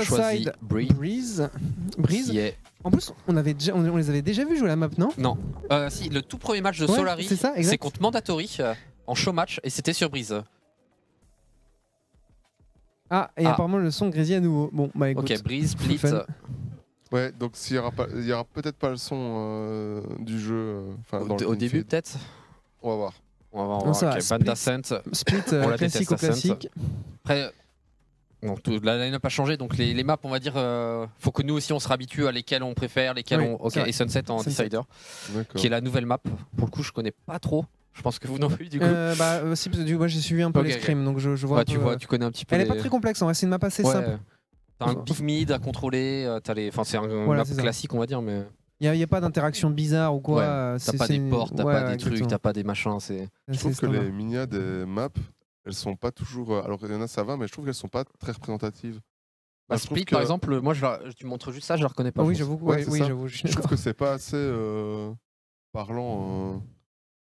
choisi Side, Breeze. Qui est... En plus, on les avait déjà vus jouer la map, non? Non. Si, le tout premier match de Ouais, Solari, c'est contre Mandatory en show match et c'était sur Breeze. Ah, et apparemment le son grésille à nouveau. Bon, bah écoute. Ok, Breeze, Split. Ouais, donc s'il y aura peut-être pas le son du jeu. Au début, peut-être. On va voir. On va voir. Non, ça Okay, va. Bad Ascent. Split, classique au classique. Après, bon, la line-up a changé, donc les maps, on va dire, faut que nous aussi on se réhabitue à lesquelles on préfère, lesquelles on. Ok, et Sunset en Decider, qui est la nouvelle map. Pour le coup, je connais pas trop. Je pense que vous non plus, du coup. Si, parce que moi j'ai suivi un peu les scrims, donc je vois. Ouais, tu connais un petit peu. Elle est pas très complexe, en vrai, c'est une map assez simple. T'as un big mid à contrôler, enfin, c'est un map classique, on va dire, mais. Il n'y a pas d'interaction bizarre ou quoi. T'as pas des portes, t'as pas des trucs, t'as pas des machins. Je trouve que les minia des maps, elles sont pas toujours. Alors il y en a ça va, mais je trouve qu'elles sont pas très représentatives. Split par exemple, moi tu montres juste ça, je la reconnais pas. Oui, j'avoue. Je trouve que c'est pas assez parlant.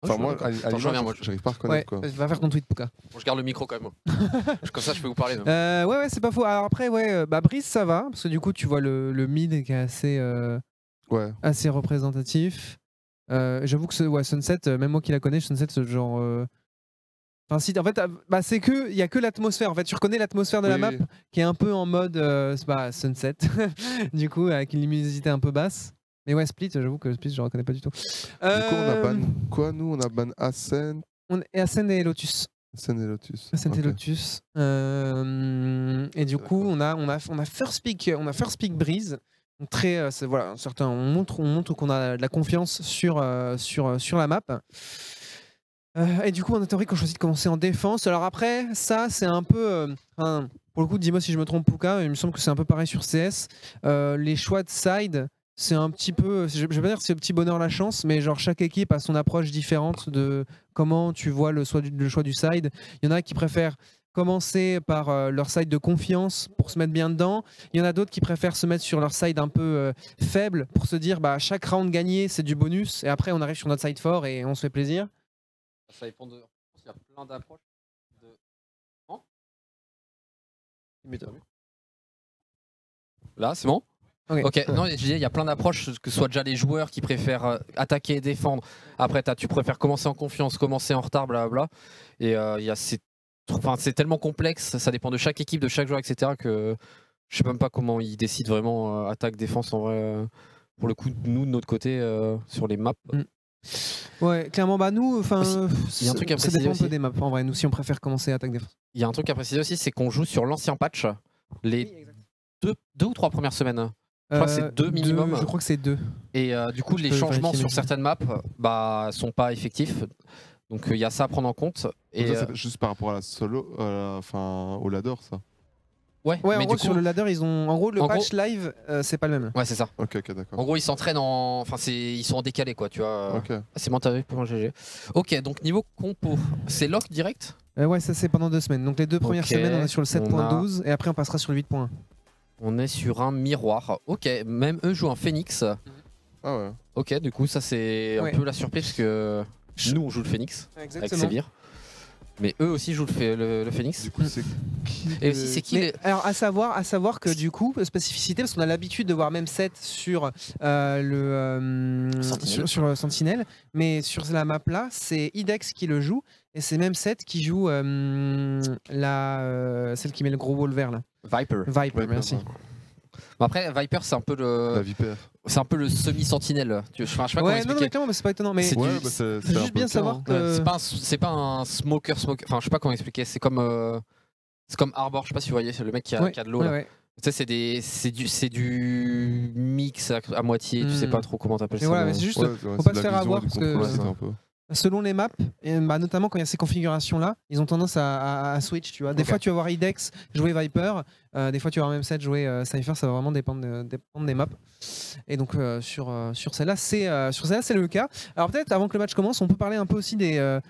Enfin moi, j'arrive pas à reconnaître quoi. Va faire ton tweet, Pouka. Bon, je garde le micro quand même. Comme ça, je peux vous parler. Ouais, c'est pas faux. Alors après, Breeze ça va, parce que du coup, tu vois le mid qui est assez représentatif. J'avoue que Sunset, même moi qui la connais, Sunset, ce genre. Enfin, si, en fait, c'est que il y a que l'atmosphère. En fait, tu reconnais l'atmosphère de la map qui est un peu en mode Sunset, du coup, avec une luminosité un peu basse. Mais ouais, Split, j'avoue que Split, je ne reconnais pas du tout. Du coup, on a ban quoi, nous? On a ban Ascent. Ascent et Lotus. Ascent et Lotus. Ascent et Lotus. Et du coup, on a First Pick Breeze. Donc très, voilà, on montre qu'on a de la confiance sur la map. Et du coup, en théorie, qu'on choisit de commencer en défense. Alors après, ça, c'est un peu... pour le coup, dis-moi si je me trompe, Pouka, il me semble que c'est un peu pareil sur CS. Les choix de side, c'est un petit peu... Je vais pas dire que c'est le petit bonheur la chance, mais genre chaque équipe a son approche différente de comment tu vois le choix du side. Il y en a qui préfèrent commencer par leur side de confiance pour se mettre bien dedans. Il y en a d'autres qui préfèrent se mettre sur leur side un peu faible pour se dire chaque round gagné, c'est du bonus. Et après, on arrive sur notre side fort et on se fait plaisir. Ça dépend de. Il y a plein d'approches. Là, c'est bon? Ok, non, je disais, il y a plein d'approches, que ce soit déjà les joueurs qui préfèrent attaquer et défendre. Après, tu préfères commencer en confiance, commencer en retard, blablabla. Et c'est tellement complexe, ça dépend de chaque équipe, de chaque joueur, etc. que je sais même pas comment ils décident vraiment attaque-défense en vrai. Pour le coup, nous, de notre côté, sur les maps. Ouais, clairement, nous, enfin, il y a un truc à préciser ça dépend un aussi. peu des maps. En vrai, nous, si on préfère commencer attaque-défense. Il y a un truc à préciser aussi, c'est qu'on joue sur l'ancien patch les deux ou trois premières semaines. Je crois que c'est 2 minimum. Je crois que c'est 2. Et du coup, les changements sur certaines maps sont pas effectifs. Donc il y a ça à prendre en compte. Et ça, c'est juste par rapport à la solo, au ladder, ça. Ouais, mais en gros, sur le ladder, ils ont. En gros, le patch live, c'est pas le même. Ouais, c'est ça. Ok, d'accord. En gros, ils s'entraînent en. Enfin, ils sont en décalé, quoi, tu vois. Ok. C'est mental pour un GG. Ok, donc niveau compo, c'est lock direct? Ouais, ça c'est pendant 2 semaines. Donc les 2 premières semaines, on est sur le 7.12 et après on passera sur le 8.1. On est sur un miroir. Ok, même eux jouent un Phoenix. Ah ouais. Ok, du coup, ça c'est un peu la surprise parce que nous on joue le Phoenix avec Sévir. Mais eux aussi jouent le Phoenix. Du coup, c'est qui Et aussi, c'est qui Alors, à savoir que du coup, spécificité, parce qu'on a l'habitude de voir même 7 sur sur Sentinel, mais sur la map là, c'est Idex qui le joue, et c'est même 7 qui joue celle qui met le gros wall vert là. Viper, merci. Bon après, Viper, c'est un peu le. La vipère. C'est un peu le semi-sentinelle. Je sais pas comment expliquer. Non, mais clairement, mais c'est pas étonnant. Mais c'est juste bien savoir que. C'est pas un smoker. Enfin, je sais pas comment expliquer. C'est comme Arbor. Je sais pas si vous voyez, c'est le mec qui a de l'eau là. Tu sais, c'est du mix à moitié. Tu sais pas trop comment t'appelles ça. Voilà, mais c'est juste, faut pas se faire avoir parce que. Selon les maps, et notamment quand il y a ces configurations-là, ils ont tendance à switch, tu vois. Des fois, tu vas voir Idex jouer Viper, des fois, tu vas voir même 7 jouer Cypher, ça va vraiment dépendre des maps. Et donc, sur celle-là, c'est le cas. Alors peut-être, avant que le match commence, on peut parler un peu aussi des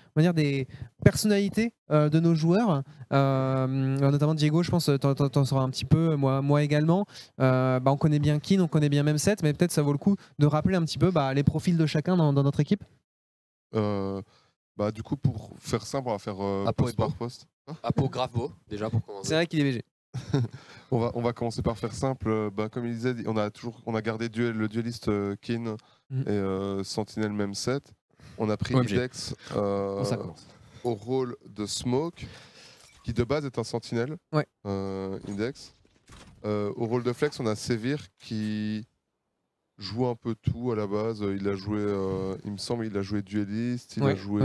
personnalités de nos joueurs. Notamment Diego, je pense, t'en sauras un petit peu, moi également. On connaît bien Kin, on connaît bien même 7, mais peut-être ça vaut le coup de rappeler un petit peu les profils de chacun dans notre équipe. Du coup, pour faire simple, on va faire Apo poste par poste. Apo grave beau, déjà pour commencer. C'est vrai qu'il est BG. On va commencer par faire simple. Comme il disait, on a gardé le dueliste Kin et Sentinelle même set. On a pris Index au rôle de Smoke, qui de base est un Sentinelle. Index. Au rôle de Flex, on a Sévir qui joue un peu tout à la base. Il a joué, il me semble, il a joué dueliste, il a joué.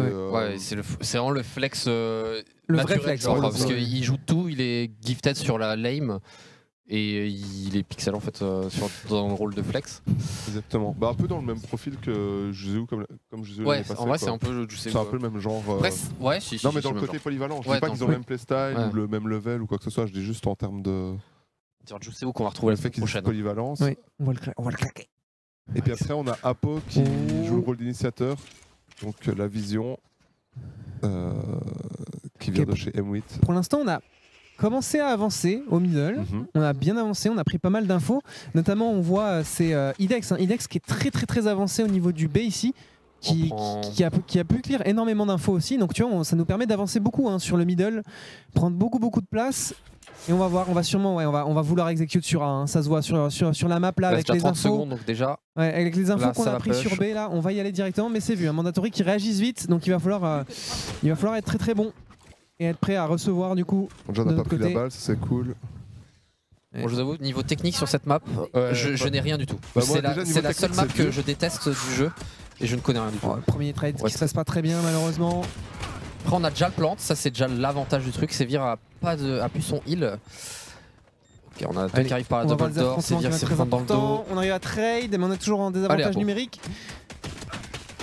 C'est vraiment le flex. Le vrai flex, parce qu'il joue tout, il est gifted sur la lame et il est pixel en fait dans le rôle de flex. Exactement. Un peu dans le même profil que Juzu, comme Juzu l'année passée. En vrai, c'est un peu le même genre. Non, mais dans le côté polyvalent. Je dis pas qu'ils ont le même playstyle ou le même level ou quoi que ce soit. Je dis juste en termes de. Je sais où qu'on va retrouver le fait qu'ils aient polyvalence. Oui, on va le claquer. Et puis après, on a Apo qui joue le rôle d'initiateur. Donc la vision qui vient de chez M8. Pour l'instant, on a commencé à avancer au middle. On a bien avancé, on a pris pas mal d'infos. Notamment, on voit c'est Idex. Idex qui est très très très avancé au niveau du B ici. Qui a pu clear énormément d'infos aussi. Donc tu vois, ça nous permet d'avancer beaucoup sur le middle. Prendre beaucoup de place. Et on va voir, on va vouloir execute sur A. Ça se voit sur la map là avec les 30 infos. secondes, donc déjà. Avec les infos qu'on a pris sur B là, on va y aller directement, mais c'est vu. Un mandatory qui réagisse vite, donc il va falloir être très très bon et être prêt à recevoir du coup. Déjà, on n'a pas pris la balle, c'est cool. Bon, je vous avoue, niveau technique sur cette map, je n'ai rien du tout. C'est la seule map que je déteste du jeu et je ne connais rien du tout. Premier trade qui se passe pas très bien malheureusement. Après on a déjà le plant, ça c'est déjà l'avantage du truc, Sévir a plus son heal. Ok, on a deux qui arrivent par la double door, Sévir s'y reprend dans le dos. On arrive à trade, mais on est toujours en désavantage numérique.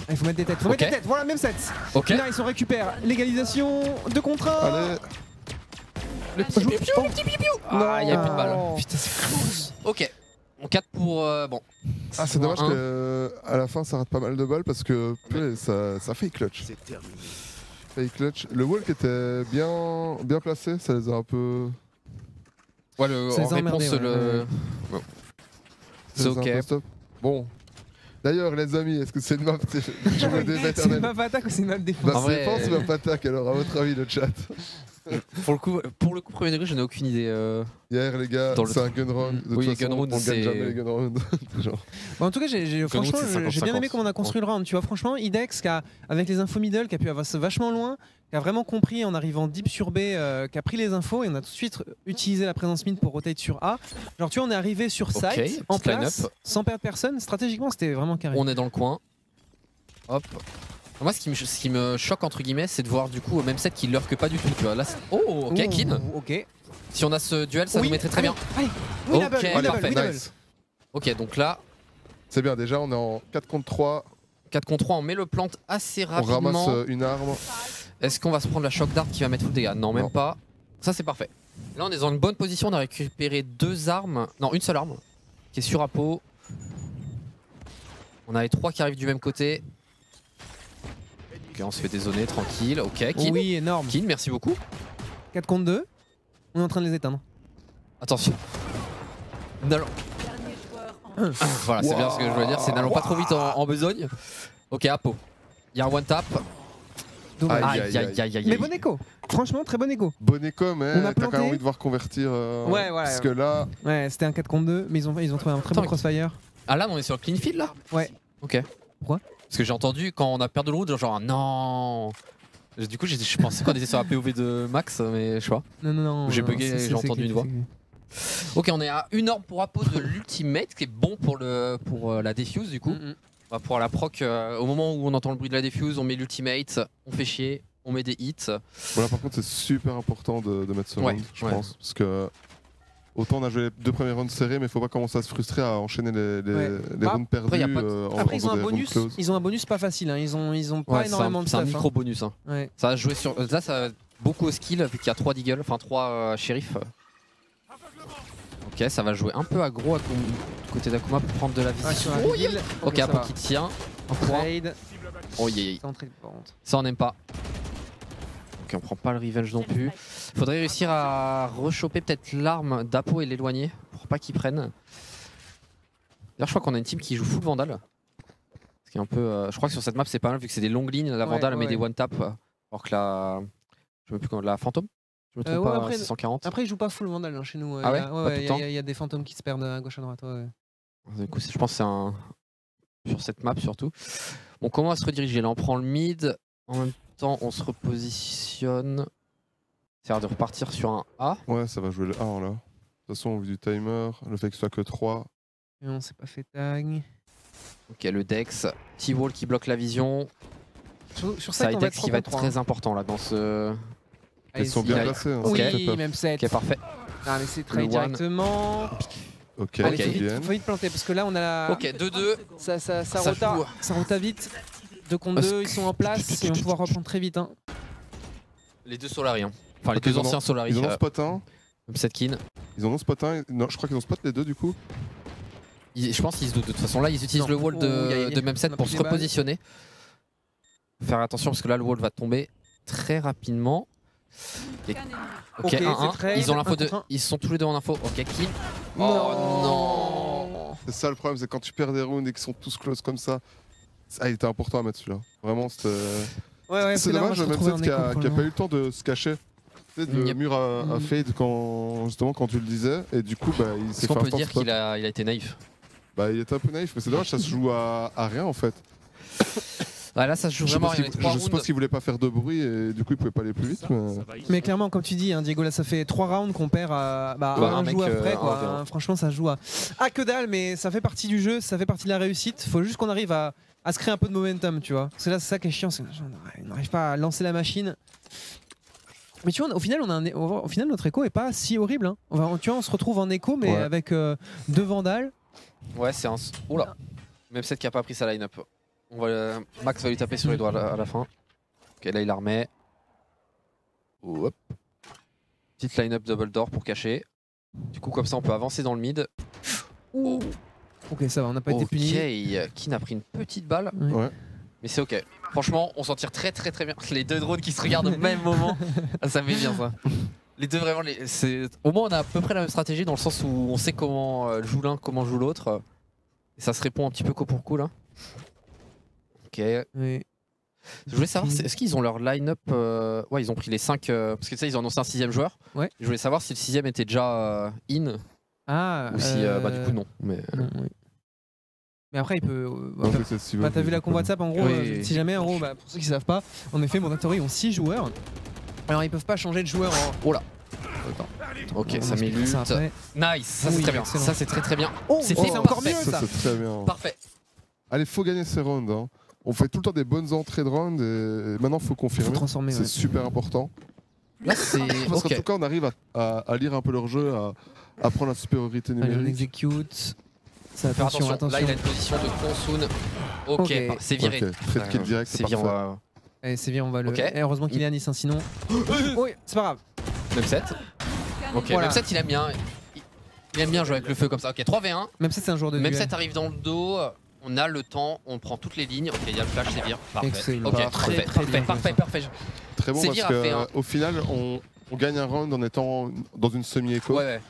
Il faut mettre des têtes, voilà même set. Là ils se récupèrent, l'égalisation, 2 contre 1. Allez. Le petit piou. Ah, il n'y a plus de balle. Putain, c'est close. Ok, on 4 pour... bon. Ah, c'est dommage qu'à la fin ça rate pas mal de balles parce que ça fait clutch. C'est terminé. Clutch. Le walk était bien placé, ça les a un peu. Ouais, en réponse, bon. C'est ok. Bon. D'ailleurs, les amis, est-ce que c'est une map C'est une map attaque ou c'est une map défense? C'est défense ou map attaque alors, à votre avis, le chat? Pour le coup, premier degré, je n'ai aucune idée. Hier, les gars, c'est un gun round. Oui, gun round, on gagne jamais les gun round. En tout cas, franchement, j'ai bien aimé comment on a construit le round. Tu vois, franchement, Idex, avec les infos middle, qui a pu avancer vachement loin, qui a vraiment compris en arrivant deep sur B, qui a pris les infos et on a tout de suite utilisé la présence mid pour rotate sur A. Genre, tu vois, on est arrivé sur site, en place, sans perdre personne. Stratégiquement, c'était vraiment carré. On est dans le coin. Hop. Moi, ce qui me choque, entre guillemets, c'est de voir du coup au même set qui lurk pas du tout. Tu vois, là, oh, ok, Kin. Ok. Si on a ce duel, ça nous mettrait très bien. Allez, parfait. Nice. Ok, donc là. C'est bien, déjà, on est en 4 contre 3. 4 contre 3, on met le plant assez rapidement. On ramasse une arme. Est-ce qu'on va se prendre la shock dart qui va mettre tout le dégât? Non, même pas. Ça, c'est parfait. Là, on est dans une bonne position. On a récupéré 2 armes. Non, une seule arme qui est sur Apo. On a les 3 qui arrivent du même côté. Ok, on se fait dézoner, tranquille. Ok, Kin. Oui, énorme. Kin, merci beaucoup. 4 contre 2. On est en train de les éteindre. Attention. N'allons. Voilà, c'est bien ce que je voulais dire. C'est n'allons pas trop vite en besogne. Ok, Apo. Il y a un one tap. Aïe. Mais bon écho. Franchement, très bon écho. Bon écho, mais t'as quand même envie de voir convertir. Ouais. Parce que là. Ouais, c'était un 4 contre 2, mais ils ont trouvé un très bon crossfire. Ah là, on est sur le clean field là? Ouais. Ok. Pourquoi? Parce que j'ai entendu quand on a perdu le route, genre non. Du coup, je pensais qu'on était sur la POV de Max, mais je sais pas. Non. J'ai bugué, j'ai entendu une voix. Ok, on est à une orbe pour Apo de l'ultimate, qui est bon pour la defuse du coup. On va pouvoir la proc au moment où on entend le bruit de la defuse, on met l'ultimate, on fait chier, on met des hits. Voilà, par contre, c'est super important de mettre ce round, je pense. Parce que autant on a joué les 2 premiers rounds serrés, mais il faut pas commencer à se frustrer à enchaîner les rounds perdus. Après, ils ont un bonus pas facile. Hein. Ils ont pas énormément de stuff. C'est un micro bonus. Hein. Ouais. Ça va jouer sur. Là, ça va beaucoup au skill, vu qu'il y a 3 deagles, enfin 3 shérifs. Ok, ça va jouer un peu aggro du côté d'Akuma pour prendre de la vision. Ok, Apo qui tient. Un trade. Oh yeah. Ça, on n'aime pas. Ok, on prend pas le revenge non plus. Faudrait réussir à rechoper peut-être l'arme d'Apo et l'éloigner pour pas qu'il prenne. D'ailleurs, je crois qu'on a une team qui joue full Vandal. Ce qui est un peu. Je crois que sur cette map, c'est pas mal vu que c'est des longues lignes. La Vandal met des one tap. Alors que la. Je sais même plus comment. La Fantôme. Je me trompe pas, 640. Après, ils jouent pas full Vandal chez nous. Ah il y a des fantômes qui se perdent à gauche à droite. Du coup, je pense que c'est un. Sur cette map surtout. Bon, comment on va se rediriger? Là, on prend le mid. En même temps, on se repositionne. C'est-à-dire de repartir sur un A. Ouais, ça va jouer le A là. De toute façon, au vu du timer, le fait que ce soit que 3. Et on s'est pas fait tag. Ok, le Dex. T-Wall qui bloque la vision. Sur ça, ça, Dex qui va être très important là dans ce. Ils sont bien placés. Hein, oui, même 7. Ok, parfait. Ah, mais c'est très directement. Ok, allez, faut vite planter parce que là on a la. Ok, 2-2. Ça rota vite. 2 contre 2, ils sont en place et on va pouvoir reprendre très vite. Hein. Les deux Solari. Enfin, les deux anciens Solari. Ils en ont spot 1. Setkin. Ils en ont spot 1. Non, je crois qu'ils ont spot les deux du coup. Je pense qu'ils se doutent. De toute façon, là, ils utilisent le wall de même set pour se repositionner. Faire attention parce que là, le wall va tomber très rapidement. Et... Ok, 1-1. Ils ont l'info de. Ils sont tous les deux en info. Ok, kill. Oh non. C'est ça le problème, c'est quand tu perds des rounds et qu'ils sont tous close comme ça. Ah, il était important à mettre celui-là. Vraiment, c'était. Ouais, c'est dommage, même set qui a pas eu le temps de se cacher. Le mur à fade justement quand tu le disais. Et du coup, bah, il s'est fait. On peut dire qu'il a été naïf. Bah, il était un peu naïf, mais c'est dommage, ça se joue à rien en fait. Ouais, là, ça se joue vraiment à rien. Je suppose qu'il voulait pas faire de bruit et du coup, il pouvait pas aller plus vite. Mais clairement, comme tu dis, hein, Diego, là, ça fait 3 rounds qu'on perd à un joueur près. Franchement, ça se joue à que dalle, mais ça fait partie du jeu, ça fait partie de la réussite. Faut juste qu'on arrive à se créer un peu de momentum, tu vois. C'est ça qui est chiant, on n'arrive pas à lancer la machine. Mais tu vois, au final, notre écho est pas si horrible. Hein. Tu vois, on se retrouve en écho, mais avec 2 Vandales. Ouais, c'est un. Oula. Même set qui a pas pris sa line-up. Max va lui taper sur les doigts à la fin. Ok, là il la remet. Hop. Petite line-up double door pour cacher. Du coup, comme ça, on peut avancer dans le mid. Oh. Ok, ça va, on n'a pas été puni. Ok, Kin a pris une petite balle. Ouais. Mais c'est ok. Franchement, on s'en tire très bien. Les deux drones qui se regardent au même moment. Ça me met bien ça. Les deux vraiment, au moins on a à peu près la même stratégie dans le sens où on sait comment joue l'un, comment joue l'autre. Et ça se répond un petit peu coup pour coup là. Ok. Oui. Je voulais savoir, est-ce qu'ils ont leur line-up ouais, ils ont pris les 5. Parce que tu sais, ils ont annoncé un 6ème joueur. Ouais. Je voulais savoir si le 6ème était déjà in. Ah. Ou si, bah du coup, non. Mais, oui. Mais après, il peut. T'as vu la convoi de SAP en gros, si jamais, en gros, pour ceux qui savent pas, en effet, Mandatory ont 6 joueurs. Alors, ils peuvent pas changer de joueur en. Oh là. Ok, ça met lutte. Nice, ça c'est très bien. Ça c'est très bien. Oh, c'est encore mieux ça. C'est très bien. Parfait. Allez, faut gagner ces rounds. Hein. On fait tout le temps des bonnes entrées de rounds et maintenant faut confirmer. C'est super important. Là c'est. Parce qu'en tout cas, on arrive à lire un peu leur jeu, à prendre la supériorité numérique. Allez, on execute. Attention. Là il a une position de Konsun. Ok, c'est viré. Trade kill direct, c'est parfait. Allez, c'est bien, on va le. Heureusement qu'il est à Nice, sinon. Oui, c'est pas grave. Même 7. Ok, même 7 il aime bien. Il aime bien jouer avec le feu comme ça. Ok, 3v1. Même 7 c'est un joueur de duel. Même 7 arrive dans le dos. On a le temps, on prend toutes les lignes. Ok, il y a le flash, c'est bien. Parfait. Excellent. Ok, parfait. Très bon parce qu'au final, on gagne un round en étant dans une semi-écho. Ouais.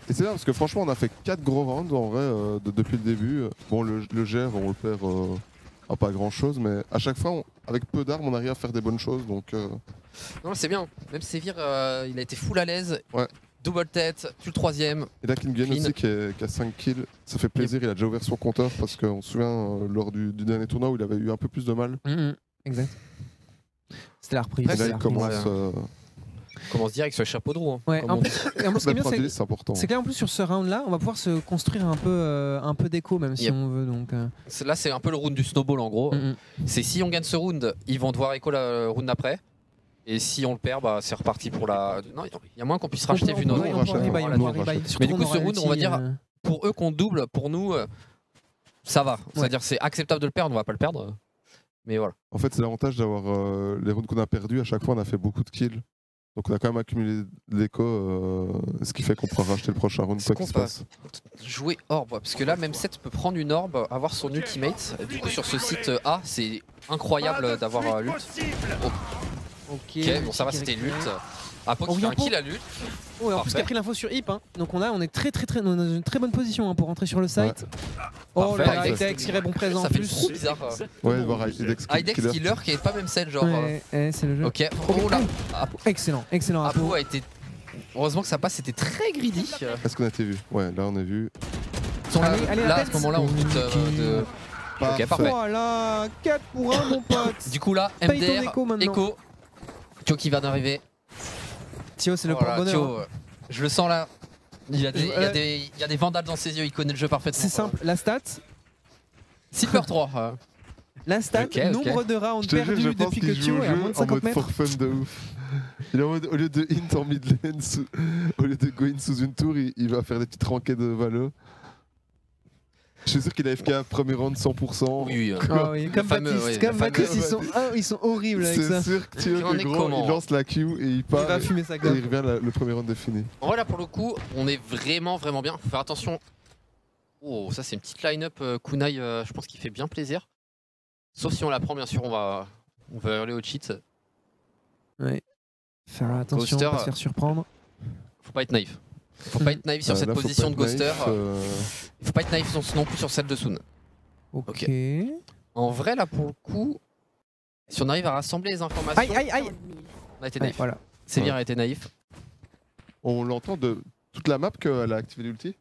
Et c'est bien parce que franchement, on a fait 4 gros rounds en vrai depuis le début. Bon, le GR, on le perd à pas grand chose, mais à chaque fois, avec peu d'armes, on arrive à faire des bonnes choses. Donc, non, c'est bien. Même Sévir, il a été full à l'aise. Ouais. Double tête, tu le 3ème. Et là, Kingen aussi qui a 5 kills. Ça fait plaisir, il a déjà ouvert son compteur parce qu'on se souvient lors du dernier tournoi où il avait eu un peu plus de mal. Exact. C'était la reprise. Et là, il commence direct sur le chapeau de roue. Hein, ouais, en plus, ce qui est bien, c'est important. C'est qu'en plus sur ce round-là, on va pouvoir se construire un peu d'écho, même si on veut. Donc, là, c'est un peu le round du snowball en gros. C'est si on gagne ce round, ils vont devoir écho le round d'après. Et si on le perd, bah, c'est reparti pour la. Non, il y a moins qu'on puisse racheter vu notre. Mais du coup, ce round, on va dire, pour eux qu'on double, pour nous, ça va. C'est-à-dire c'est acceptable de le perdre, on va pas le perdre. Mais voilà. En fait, c'est l'avantage d'avoir les rounds qu'on a perdus. À chaque fois, on a fait beaucoup de kills. Donc on a quand même accumulé de l'écho, ce qui fait qu'on pourra racheter le prochain round, quoi qu'il se passe. Jouer orb, parce que là, même 7 peut prendre une orb, avoir son ultimate. Du coup, sur ce site A, c'est incroyable d'avoir l'ult. Ok, bon ça va, c'était lutte. Apo qui fait un kill à lutte. Ouais, en plus il a pris l'info sur Hip, hein. Donc on est très dans une très bonne position hein, pour rentrer sur le site. Ouais. Oh là, Idex qui répond présent. Ça fait trop bizarre. Ouais, voir Idex killer qui est pas même 7 genre. Ouais, c'est le jeu. Ok, oh là. Excellent. Apo a été Heureusement que ça passe, c'était très greedy. Est-ce qu'on a été vu? Ouais, là on a vu. Là, à ce moment-là, on doute de... Ok, parfait. Voilà, 4 pour 1, mon pote. Du coup, là, Paye ton MDR, écho maintenant. Echo. Thio qui vient d'arriver. Thio, c'est le Voilà, porte-bonheur. Thio, je le sens là. Il y a des vandales dans ses yeux, il connaît le jeu parfaitement. C'est simple, la stat. Silver 3. La stat, Ok. nombre de rounds Je te jure, je perdus pense depuis qu'il que joue Thio au est à jeu moins de en 50 mode mètres. for fun de ouf. Il est en mode, au lieu de int en mid lane, au lieu de go in sous une tour, il va faire des petites rankées de Valo. Je suis sûr qu'il a FK premier round 100%. Oui, oui. Ah oui, comme fameux, Baptiste, ouais, comme le fameux- Baptiste, ils sont horribles avec ça. C'est sûr que Thio, Il en est gros, comment il lance la Q et il part. Il va fumer sa Et clope. il revient, le premier round est fini. En vrai, là, pour le coup, on est vraiment bien. Faut faire attention. Oh, ça, c'est une petite line-up kunai, je pense qu'il fait bien plaisir. Sauf si on la prend, bien sûr, on va aller au cheat. Ouais. Faire attention, Ghoster, pas se faire surprendre. Faut pas être naïf. Faut pas être naïf sur cette Là, faut position de pas être Ghoster. naïf, Faut pas être naïf non plus sur celle de Soon. Ok. En vrai, là, pour le coup, si on arrive à rassembler les informations, Aïe, aïe, aïe. on a été Ouais, naïf. voilà. Sévir a été naïf. On l'entend de toute la map qu'elle a activé l'ulti.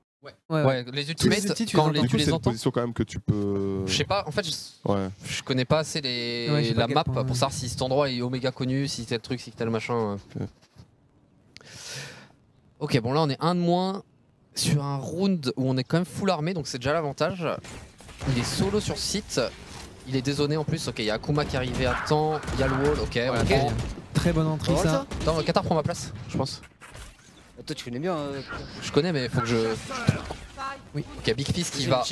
Ouais, les ultimates, les ultis, tu quand les entends. Du coup, tu c'est les une entends. position quand même que tu peux. Je sais pas, en fait, Ouais. je connais pas assez Ouais, je sais pas la à quel map point, pour savoir si cet endroit est oméga connu, si tel truc, si tel machin. Ok, bon là on est un de moins sur un round où on est quand même full armé, donc c'est déjà l'avantage. Il est solo sur site, il est dézoné en plus. Ok, il y a Akuma qui est arrivé à temps, il y a le wall, ok, on prend. Très bonne entrée, Pas mal, ça. Attends, Qatar prend ma place, je pense. Toi, tu connais bien. Je connais, mais faut que je. Oui. Ok, Big Fist qui va.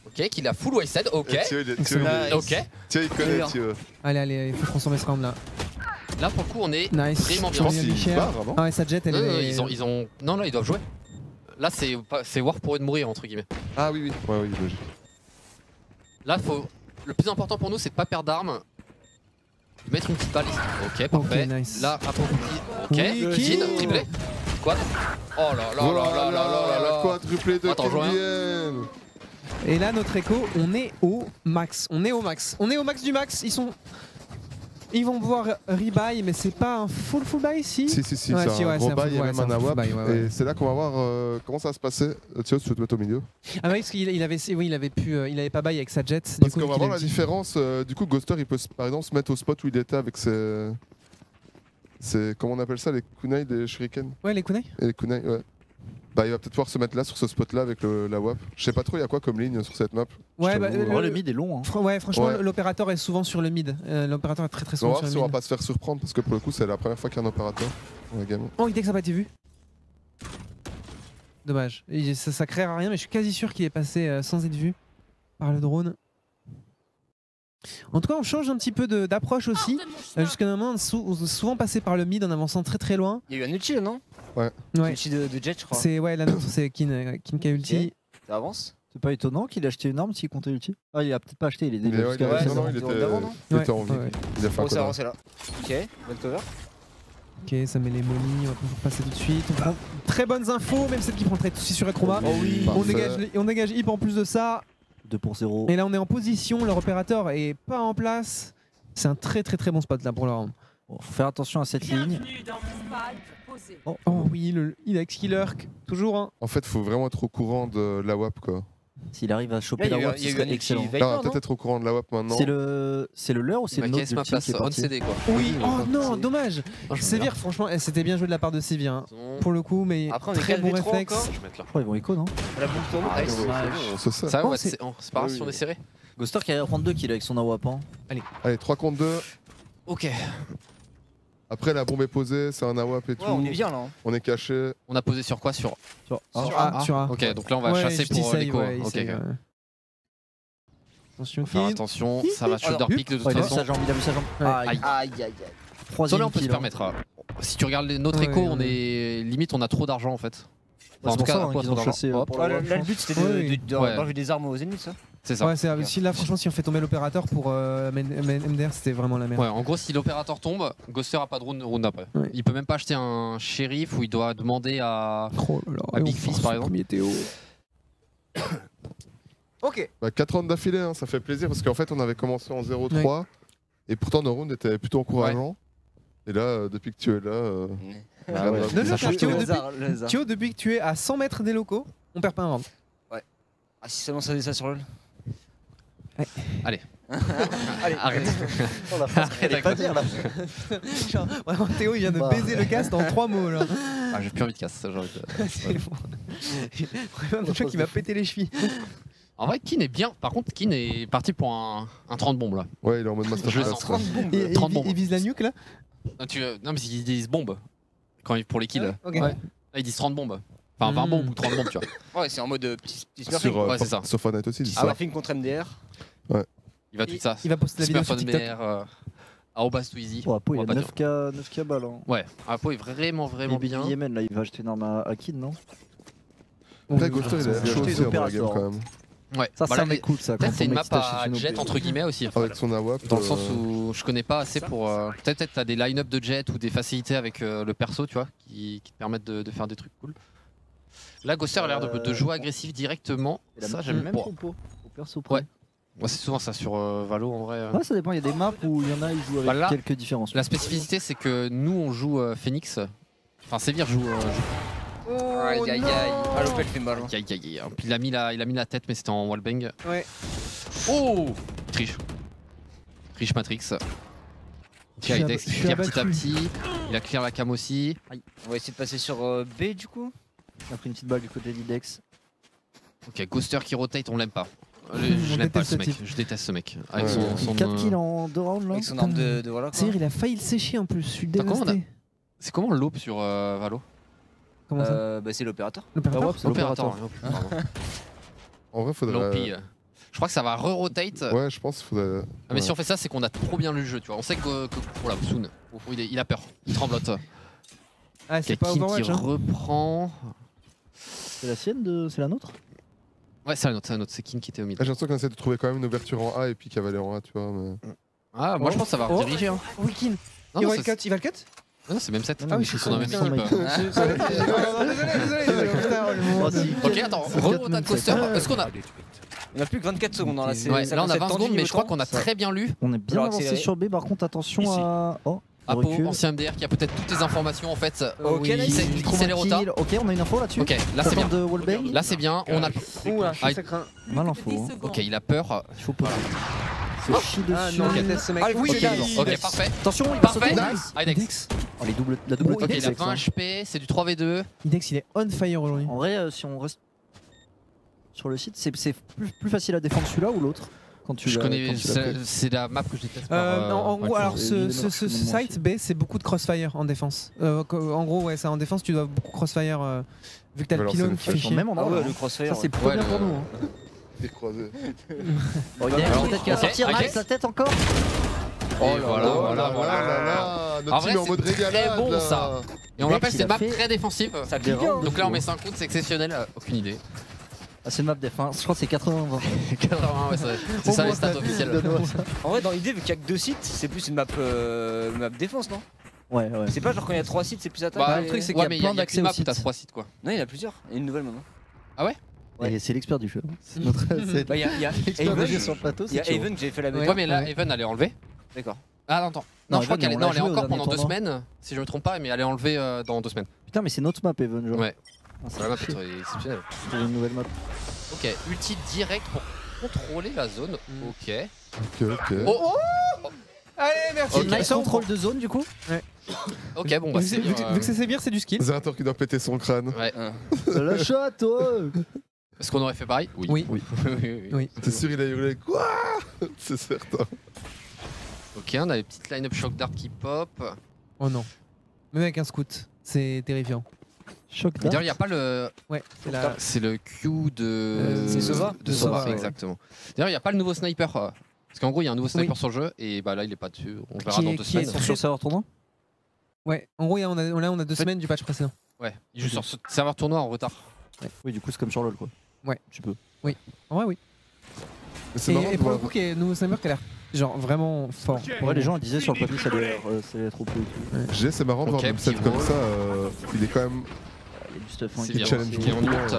Ok, qui a full wasted, ok. Et Thio, Excellent. Ok. Thio, il connaît Thio. Allez, il faut transformer ce round là. Là pour le coup on est Nice. vraiment Je bien. pense qu'il part avant. Ah ouais, sa jet, elle Non, non, est. ils ont. Non, là ils doivent jouer. Là c'est war pour eux de mourir entre guillemets. Ah oui, oui. Ouais, oui, logique. Là faut. Le plus important pour nous c'est de pas perdre d'armes. Mettre une petite balle ici. Ok, parfait. Ok, nice. Là, approfondi. Ok, Oui, Kin, Kin. triplé. Quad. Oh là là Oh là là là là là. quadruplé de Attends, je vois Kendian. Et là, notre écho, on est au max. On est au max. On est au max du max. Ils vont pouvoir rebuy, mais c'est pas un full buy ici. Si, Ouais, c'est si, un ouais, gros c'est un bail, il y a full- même ouais, un c'est un full AWAP. buy, ouais. Et c'est là qu'on va voir comment ça va se passer. Thio, tu te mets au milieu. Ah oui, parce qu'il il avait pas bail avec sa jet. Parce du coup, qu'on va qu'il voir a la dit. différence. Du coup, Ghoster, il peut par exemple se mettre au spot où il était avec ses. Comment on appelle ça, les kunai des shurikens. Ouais, les kunai. Et les kunai, ouais. Bah, il va peut-être pouvoir se mettre là sur ce spot là avec la WAP. Je sais pas trop, il y a quoi comme ligne sur cette map. Ouais, Je bah, t'avoue, Oh, le mid est long. Hein. Ouais, franchement, Ouais. l'opérateur est souvent sur le mid. L'opérateur est très On va souvent voir sur si le on va mid. pas se faire surprendre parce que pour le coup, c'est la première fois qu'il y a un opérateur dans la game. Oh, il dit que ça n'a pas été vu. Dommage. Ça créera rien, mais je suis quasi sûr qu'il est passé sans être vu par le drone. En tout cas, on change un petit peu d'approche aussi. Jusqu'à un moment, on est souvent passé par le mid en avançant très loin. Il y a eu un ulti là, non Ouais. Ulti de Jet, je crois. C'est la nôtre, c'est Kin qui a ulti. Ça avance. C'est pas étonnant qu'il ait acheté une arme s'il comptait ulti. Ah, il a peut-être pas acheté, il est Mais déjà ouais, jusqu'à il a- la non, saison. non, il c'est d'avant, non était en vie. Ouais. Il a fait un Oh, c'est connard. avancé là. Ok, bonne cover. Ok, ça met les monies, on va pouvoir passer tout de suite. On prend très bonnes infos, même celle qui prend très aussi sur Acroma. Oh oui, On dégage Hip en plus de ça. 2 pour 0. Et là, on est en position, leur opérateur est pas en place. C'est un très bon spot là pour le round. Bon, faut faire attention à cette ligne. Oh oui, le Ilex qui lurk, toujours hein. En fait, faut vraiment être au courant de la WAP quoi. S'il arrive à choper Là, la WAP, il y ce a eu un serait ulti excellent. Viper, Non, non peut-être être au courant de la WAP maintenant. C'est le leur ou c'est le Ma nôtre caisse ma du team place qui est on parti CD quoi. Oui, oh non, c'est- dommage. Oh, je vais Sévir, franchement, c'était bien joué de la part de Sévir hein, pour le coup, mais Après, on est très bon 4v3 réflexe. encore. Je vais mettre là. Je crois qu'ils vont écho, non La bombe tourne. Ah, Nice. c'est bon, on se sait. Ça Oh, ouais, c'est- c'est pas grave Oui, si on oui. est serré. Ghoster qui va prendre 2 kills avec son AWAP. Hein. Allez, 3 contre 2. Ok. Après, la bombe est posée, c'est un AWAP et Ouais, tout. on est bien là. hein. On est caché. On a posé sur quoi? Sur. Sur Sur A, sur A. Ok, donc là on va Ouais, chasser juste pour essaye, l'écho. ouais, Ok, essaye, ok. ouais. Attention, Faut faire Kid. attention, ça va shoulder Alors, pick de toute Oh, il a vu façon. sa jambe, il a vu sa jambe. Ouais. Aïe. Aïe, aïe, aïe. Sur Troisième là on peut se kill, hein. permettre. Si tu regardes notre Ouais, écho, ouais. on est limite on a trop d'argent en fait. Bah, en c'est tout pour ça cas, hein, pas qu'ils trop ont d'argent. chassé Hop. pour Ouais, la là, le but c'était Ouais. Ouais. d'enlever des armes aux ennemis, ça. C'est ça. Ouais, c'est si là franchement si on fait tomber l'opérateur pour MDR, c'était vraiment la merde. Ouais, en gros, si l'opérateur tombe, Ghoster a pas de round d'après. Ouais. Il peut même pas acheter un shérif où il doit demander à. Oh là là, À et Big on Fist, force par le exemple. Premier Théo. Ok. Bah, 4 rounds d'affilée, hein, ça fait plaisir parce qu'en fait, on avait commencé en 0-3 et pourtant nos rounds étaient plutôt encourageants. Et là, depuis que tu es là, Bah ouais, Non, ça change tout. Le hasard. Thio, depuis que tu es à 100 mètres des locaux, on perd pas un round. Ah, si seulement ça faisait ça sur LoL. Allez. Allez, Arrête. Oh, la phrase qu'elle allait pas dire là. Genre, vraiment, Théo, il vient de Bah. baiser le cast en 3 mots là. Ah, j'ai plus envie de casse, ça, j'ai envie de- C'est bon. Vraiment, le choc qui m'a pété les chevilles. En vrai, Kin est bien. Par contre, Kin est parti pour un 30 bombes là. Ouais, il est en mode Je masterclass. sens. quoi. Et, 30 bombes. il vise la nuque là. Non, mais ils disent bombes pour les kills. Ah ouais, ok. Ouais. Là, ils disent 30 bombes. Enfin, 20 bombes ou 30 bombes, tu vois. Ouais, c'est en mode petit smurfing. Sur, Ouais, c'est ça. sur Fortnite aussi, il dit ça. Smurfing contre MDR. Il va tout ça. Il va poster la vidéo sur TikTok. @twizy. Bon, Apo, il y On a va pas 9K balles. Hein. Ouais, Apo est vraiment bien. Yemen, là, il va acheter une arme à Kid, non? Après, Ghoster, il a Acheter chaud des aussi en la game opérateurs. quand même. Ouais. Ça, Bah, c'est là, un mec cool, ça. peut-être quand c'est ton une mec map t'achète à une jet OP. entre guillemets aussi. Avec son AWAP. Dans le sens où je connais pas assez pour. Peut-être t'as des line-up de jet ou des facilités avec le perso, tu vois, qui te permettent de faire des trucs cool. Là, Ghoster a l'air de jouer agressif directement. Il a Ça, même j'aime même pas. compo, au perso Ouais. près. Moi, c'est souvent ça sur Valo en vrai. Ouais, ça dépend. Il y a des maps où il y en a, ils jouent avec Bah là, quelques différences. La spécificité, c'est que nous, on joue Phoenix. Enfin, Sévir joue. Aïe aïe aïe. Ah, l'OP elle fait mal. hein. Aïe, aïe, aïe. Puis il a mis la tête, mais c'était en wallbang. Ouais. Oh, triche. Triche Matrix. Tiens, il Je Dex qui suis clear petit à abattu. petit. Il a clear la cam aussi. On va essayer de passer sur B du coup. Il a pris une petite balle du côté d'Idex. Ok, Ghoster qui rotate, on l'aime pas. On Je l'aime pas déteste ce mec. ce type. Je déteste ce mec. Avec Ouais. son 4 kills en 2 rounds là. Avec son arme de voilà quoi. C'est-à-dire, il a failli le sécher en plus. Je suis Attends, comment on a- dévasté. C'est comment l'aube sur Valo? Comment ça Bah c'est l'opérateur. L'opérateur ouais, c'est L'opérateur. l'opérateur. Pardon. En vrai, faudrait. L'OP. Je crois que ça va re-rotate. Ouais, je pense qu'il faudrait. Ah, mais si on fait ça, c'est qu'on a trop bien lu le jeu, tu vois. On sait que voilà, Soon, il a peur, il tremblote. Ah, c'est Ok, pas Kin Overwatch. qui Hein. reprend. C'est la sienne de. C'est la nôtre? Ouais, c'est la nôtre, c'est Kin qui était au Ah, mid. j'ai l'impression qu'on essaie de trouver quand même une ouverture en A et puis cavaler en A, tu vois. Mais... Ah, moi je pense que ça va Oh. rediriger. Hein. Oui, Kin. Non, Il non, va le c'est- cut. Il va le cut. non, c'est même 7. Ah oui, Ils sont dans la même putain, équipe. mec. Désolé. Oh, si. Ok, attends, re-rotate Coaster. Est-ce qu'on a. On a plus que 24 secondes dans la série. Ouais, là on a 20 secondes, mais je crois qu'on a très bien lu. On est bien Alors, avancé accéléré. sur B, par contre, attention Ici. à. Oh, le Apo, recul. ancien MDR qui a peut-être toutes les informations en fait. Ok, il nice. sait Il il trouve sait un les rotas. kill. Ok, on a une info là-dessus. Ok, là c'est bien. De wallbang. Là c'est bien, on a. Ouh là, Ah, ça craint. Mal info. Hein. Ok, il a peur. Il faut pas. Se chie dessus. Ah non, je déteste ce mec. Ah, oui, Ok. je Ok, parfait. Attention, il va sauter. Parfait. Nice. Idex. Oh, la double Ok, attaque, il a c'est 20 excellent. HP, c'est du 3v2. Inex, il est on fire aujourd'hui. En vrai, si on reste sur le site, c'est plus facile à défendre celui-là ou l'autre quand tu Je l'as- connais, quand tu l'as pris. c'est la map que je déteste. En gros, ouais, alors c'est ce évidemment, c'est site B, c'est beaucoup de crossfire en défense. En gros, ouais, ça en défense, tu dois beaucoup crossfire vu que t'as le Alors, pylône c'est qui fait Ils sont chier. même en Ah or, ouais, hein. le crossfire. Ça, c'est Ouais, plutôt bien le- pour nous. Hein. Les croisés. Oh, il y a Alors, peut-être qu'il va ok, sortir. ok. Nice, la tête encore. Oh là là, voilà. En Notre vrai, team est en c'est mode très régalade. bon, là. ça. Et on Mec, rappelle, il c'est une a map fait- très défensive. Ça Des clique. hein. rounds. Donc là, on met 5 coups, c'est exceptionnel. Aucune idée. Ah, c'est une map def. Hein. Je crois que c'est 80-20. 80, ouais, c'est ça les stats officielles. En vrai, dans l'idée, vu qu'il y a que 2 sites, c'est plus une map défense, non? Ouais, ouais. C'est pas genre quand il y a 3 sites, c'est plus attaque. Bah, le truc, c'est qu'il ouais, y a mais plein il y a d'accès qu'une aux map où t'as sites. 3 sites quoi. Non, il y en a plusieurs. Il y a une nouvelle maintenant. Et c'est l'expert du jeu. C'est notre. C'est Bah, il y a l'expert du jeu Haven. sur le plateau. Il y a c'est chaud. Haven que j'ai fait la Ouais. bêta. Ouais, mais là, ouais. Even, elle est enlevée. D'accord. Ah, non, attends. Non, Non, je crois Even, qu'elle est, on non, l'a elle est joué au encore dernier pendant 2 tournoi. semaines, si je me trompe pas, mais elle est enlevée dans 2 semaines. Putain, mais c'est notre map, Even. Genre. Ouais. Ah, c'est La map chier. est exceptionnelle. C'est une nouvelle map. Ok, ulti direct pour contrôler la zone. Ok. Ok. Oh, Allez, merci. Ok. Nice contrôle de zone du coup. ok, bon, bah Vu c'est que vu que c'est sévir, c'est du skill. Zerator qui doit péter son crâne. Ouais. La chatte, toi. Est-ce qu'on aurait fait pareil? Oui. Oui. Oui. T'es sûr il a hurlé quoi? C'est certain. Ok, on a les petites line-up shock dart qui pop. Oh non. Même avec un scout, c'est terrifiant. Choc D'ailleurs, il n'y a pas le. Ouais, c'est la. C'est le Q de. C'est Sova De De Sova, Sova, ouais. exactement. D'ailleurs, il n'y a pas le nouveau sniper. Parce qu'en gros, il y a un nouveau sniper sur le jeu et bah là, il est pas dessus. On verra Qui dans est- 2 qui est semaines. Sur le serveur tournoi. Ouais, en gros, on a 2 semaines du patch précédent. Ouais, il joue sur ce serveur tournoi en retard. Oui, du coup, c'est comme sur LoL quoi. Ouais. Tu peux. En vrai, oui. Mais c'est marrant Et de pour le voir. coup, qui est nouveau sniper qui a l'air genre vraiment fort. Ouais, les gens disaient sur le papier ça allait être trop peu et tout. J'ai, c'est marrant de voir Ok, un set petit comme roll. ça. Il est quand même. Il y a du stuff. hein, C'est qui bien. challenge Qui est en beaucoup, ult.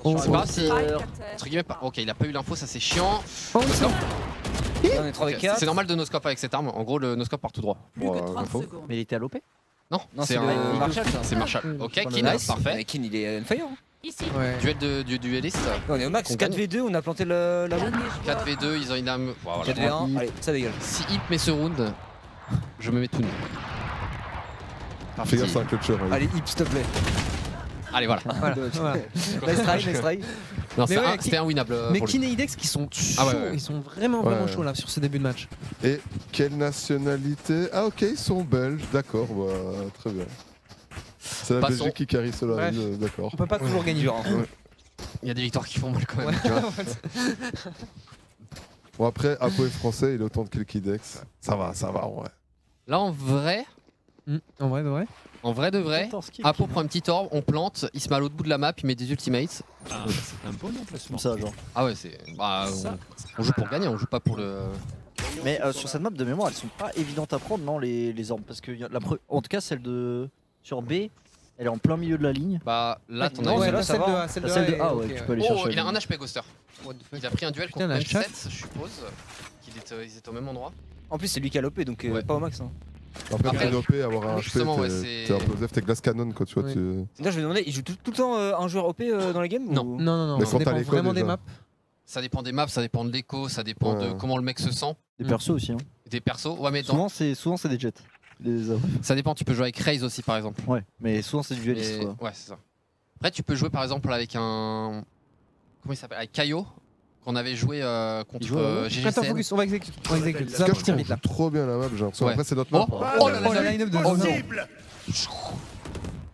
Oh, Je sais pas si. Euh, Entre guillemets, ok, il a pas eu l'info, ça c'est chiant. oh, Noscope. Là, on est 3 avec 4. C'est normal de noscope avec cette arme. En gros, le noscope part tout droit. Plus Pour, que 30 info. secondes. Mais il était à l'OP. Non, c'est le Marshall, ça. C'est Marshall. Ok, Kin, Nice. parfait. Kin, il est on fire. Ici. Ouais. Duel du dueliste. On est au max. 4v2, on a planté la roue. 4v2, ils ont une arme. Voilà. 4v1, allez, ça dégage. Si Hip met ce round, je me mets tout nu. Fais gaffe, c'est un clutcher. Allez, Hip, s'il te plaît. Allez, voilà. Voilà. Nice try, nice try. Non, Mais ouais, c'était un winnable. Mais pour lui. Kin et Idex qui sont chauds, Ah ouais. ils sont vraiment chauds là sur ce début de match. Et quelle nationalité? Ah ok, ils sont belges, d'accord, bah, très bien. C'est la Passons. Belgique qui carry cela, Bref. d'accord. On peut pas toujours gagner. Il y a des victoires qui font mal quand même. Tu vois. Bon après, Apo est français, il a autant de kills qu'Idex. Ça va, en vrai. Là, en vrai En vrai, de vrai, Apo prend un petit orbe, on plante, il se met à l'autre bout de la map, il met des ultimates. Ah, c'est un bon emplacement. Comme ça, genre. Ah ouais, c'est. Bah, on joue pour gagner, on joue pas pour le. Mais sur cette map de mémoire, elles sont pas évidentes à prendre, non, les orbes. Parce que en tout cas, celle de. Sur B, elle est en plein milieu de la ligne. Bah, là, t'en as Non, une. ouais, là, celle ça de va. A, celle La de celle de est A, ouais, ok, tu peux aller Oh, chercher. il a un HP Ghoster. Il a pris un duel Putain, contre la chatte. M7, je suppose. Ils étaient au même endroit. En plus, c'est lui qui a l'OP, donc Ouais. pas au max. Hein. Après, Après, t'es OP, avoir un HP, justement, ouais, c'est- t'es un peu t'es glace canon quoi, tu vois. Oui. Tu... Là, je me demandais, il joue tout le temps un joueur OP dans les games Non. ou... Non, Mais ça quand t'as dépend l'écho, vraiment des déjà. maps. Ça dépend des maps, ça dépend de l'écho, ça dépend de Ouais. comment le mec se sent. Des persos aussi. Hein. Des persos. Ouais, mais dans- Souvent, c'est des jets. ça dépend, tu peux jouer avec Raze aussi par exemple. Ouais, mais souvent, c'est du dueliste. Mais- Quoi. Ouais, c'est ça. Après, tu peux jouer par exemple avec un. Comment il s'appelle? Avec Kaio, qu'on avait joué contre joue, ouais. GGCN. Attends, focus, on va exécuter. Ça va Parce que je partir trouve vite là. trop bien la map, j'ai l'impression. Ouais. Après, c'est notre Oh, map. oh, hein. oh là là, Oh la line-up de Oh non. Zone.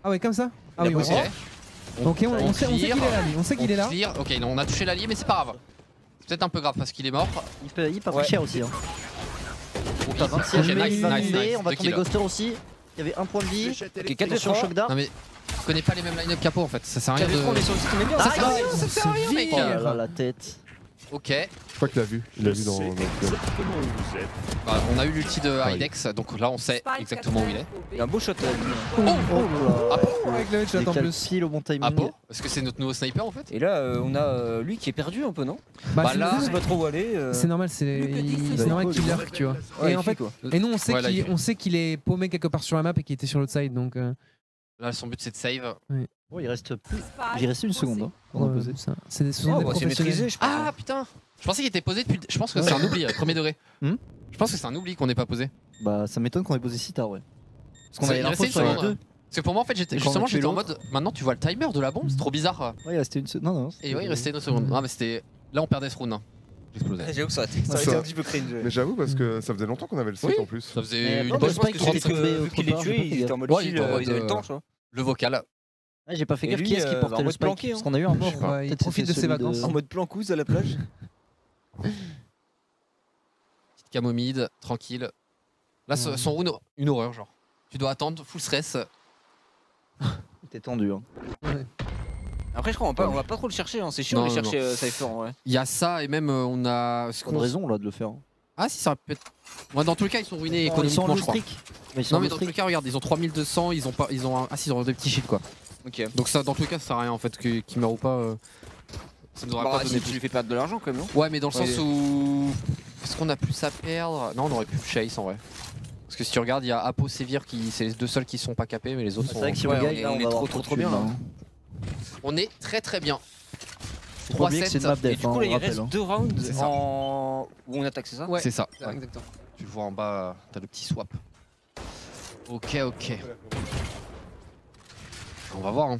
Ah ouais, comme ça. Ah Il oui, a on posé. Ok, on sait qu'il est là, lui. On sait qu'il est là. Clear. Ok, non, on a touché l'allié, mais c'est pas grave. C'est peut-être un peu grave parce qu'il est mort. Il pas Ouais. pris cher aussi. Hein. Ok, T'as 26 ok, HP, nice, il va nice, tomber, nice. on va Deux tomber kills. Ghoster aussi. Il y avait un point de vie. Ok, 4 sur Shock Dart. Non mais je connais pas les mêmes line-up qu'Apo en fait, ça sert à rien 4v3, on est de. sur le site, on est bien. Ah, Ça sert à rien. Ça sert à rien mec. Oh là là, la tête. Ok, Je crois qu'il a vu. Il a vu dans. Exactement où vous êtes. bah, on a eu l'ulti de Hidex, donc là on sait exactement où il est. Il y a un beau shot. Oh là. Avec le headshot en Décale plus. pile au bon timing. Apo, parce que c'est notre nouveau sniper en fait. Et là, on a lui qui est perdu un peu, non? Bah c'est là, normal. Je sais pas trop où aller. C'est normal, c'est normal qu'il lurk, tu vois. Ouais, Et en fait, quoi. et nous on Ouais, là, il sait qu'il est paumé quelque part sur la map et qu'il était sur l'autre side, donc. Là son but c'est de save. Bon, il reste plus. Il restait une seconde. Hein, on a posé. C'est des Oh, souvent des bah, c'est professionnels. maîtrisé, je pense. Ah putain, je pensais qu'il était posé depuis. Je pense que c'est un oubli, premier degré. Hmm Je pense que c'est un oubli qu'on n'ait pas posé. Bah, ça m'étonne qu'on ait posé si tard, ouais. Parce qu'on Ça, avait il l'info restait sur une les seconde. deux. Parce que pour moi en fait j'étais Et quand on a justement tué j'étais en l'autre. mode maintenant tu vois le timer de la bombe, c'est trop bizarre. Ouais, il restait une seconde. Non, non. Et ouais il restait une seconde. Ah mais c'était. Là on perdait ce round. Hein. J'explosais. J'avoue que ça aurait été un petit peu cringe. Mais j'avoue, parce que ça faisait longtemps qu'on avait le site Oui. en plus. Ça faisait Mais une non, bonne mais Je pense Spike, que il c'était était tombé vu autre qu'il est part, j'ai tué, pas fait il était en gaffe. mode Ouais, chill, il était en mode, ils avaient le temps, je vois. le vocal. Ah, j'ai pas fait Et gaffe lui, qui est-ce qui en portait le mode spike. planqué, Parce hein. qu'on a eu un mort. Ouais, il Peut-être profite de c'était ses celui vacances. En mode plan couze à la plage. Petite camomide, tranquille. Là son round, une horreur genre. Tu dois attendre full stress. T'es tendu. Hein. Après, je crois qu'on va pas trop le chercher, hein. C'est chiant de Non, les non, chercher Cypher en vrai. Il y a ça et même on a. Pas de raison là de le faire. Ah si ça aurait pu être. Moi dans tous les cas ils sont ruinés Ils sont en économiquement je crois. strict. Mais ils sont Non mais en dans tous les strict. cas regarde ils ont 3200, ils ont pas, ils ont un... ah si ils ont des petits shields quoi. Ok. Donc ça dans tous les cas ça sert à rien en fait qu'ils meurent ou pas. Ça nous aurait Bah, pas si donné tu plus. lui fais perdre de l'argent quand même, non? Ouais mais dans le Ouais, sens où est-ce qu'on a plus à perdre? Non on aurait pu chase en vrai. Parce que si tu regardes il y a Apo Sévir qui c'est les deux seuls qui sont pas capés mais les autres C'est sont. vrai que si on Ouais, gagne, on là, est va trop, avoir trop, de trop bien, thunes, là. hein. On est très très bien. Faut pas oublier que c'est une map 3-7. Et def, du hein, coup, on là, il rappelle. reste hein. 2 rounds C'est ça. où on attaque, c'est ça? Ouais. C'est ça. Exactement. Tu le vois en bas, t'as le petit swap. Ok. On va voir hein.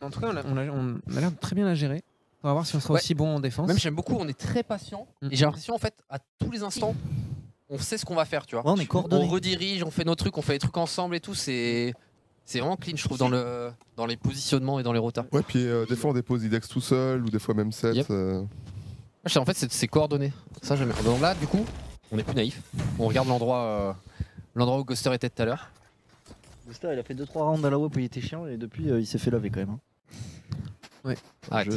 En tout cas, on a l'air de très bien la gérer. On va voir si on sera Ouais. aussi bon en défense. Même j'aime beaucoup, on est très patient. Mm. Et j'ai l'impression en fait à tous les instants, on sait ce qu'on va faire, tu vois. Ouais, on est coordonnés. On redirige, on fait nos trucs, on fait les trucs ensemble et tout. C'est vraiment clean, je trouve, dans les positionnements et dans les rotas. Ouais, puis des fois on dépose Idex tout seul, ou des fois même 7. Yep. En fait, c'est coordonné. Ça j'aime bien. Donc là, du coup, on est plus naïf. On regarde l'endroit où Ghoster était tout à l'heure. Ghoster, il a fait 2-3 rounds à la WOP où il était chiant et depuis il s'est fait laver quand même. Hein. Arrête.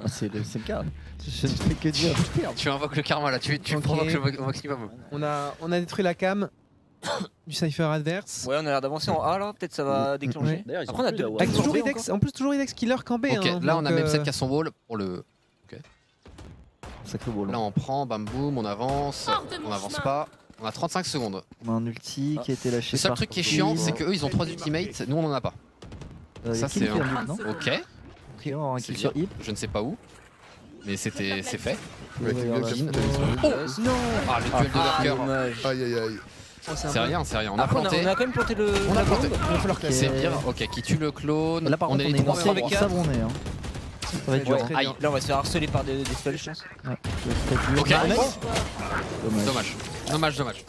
Ah, c'est le cas. Je ne fais que dire. Tu invoques le karma là, tu Ok. provoques le maximum. On a détruit la cam du Cypher adverse. Ouais, on a l'air d'avancer en A là, peut-être ça va déclencher. Ouais. D'ailleurs, ils Après, on a deux- Avec toujours B Idex, en plus toujours Idex qui lurk en B. Ok, hein, là on donc, a même 7 qui a son wall pour le. Sacré beau Là on prend, bam boum, on avance, Hors de mon on avance chemin. pas. On a 35 secondes. On a un ulti qui a été lâché. Le seul par truc qui est Kim. chiant, c'est qu'eux ils ont 3 ultimates, nous on en a pas. Ça Kim c'est qui a un ult, non Ok, Ok, on va avoir un c'est kill sur bien. Hip. Je ne sais pas où. Mais c'est fait. Ouais, Ouais, ouais, King, ouais. King. Non. Ah le duel de worker. Dommage. Aïe aïe aïe. C'est rien, c'est rien. On a Après, planté. on a quand même planté le. On a planté. Il va falloir classer. C'est bien. Ok, qui tue le clone. Là par contre, on est est les 3 lancé avec avec savonné. Hein. Ça va être dur. Ouais, hein. Aïe. là on va se faire harceler par des spells, je pense. Ouais, ça va être dur. Ok. Dommage. Dommage.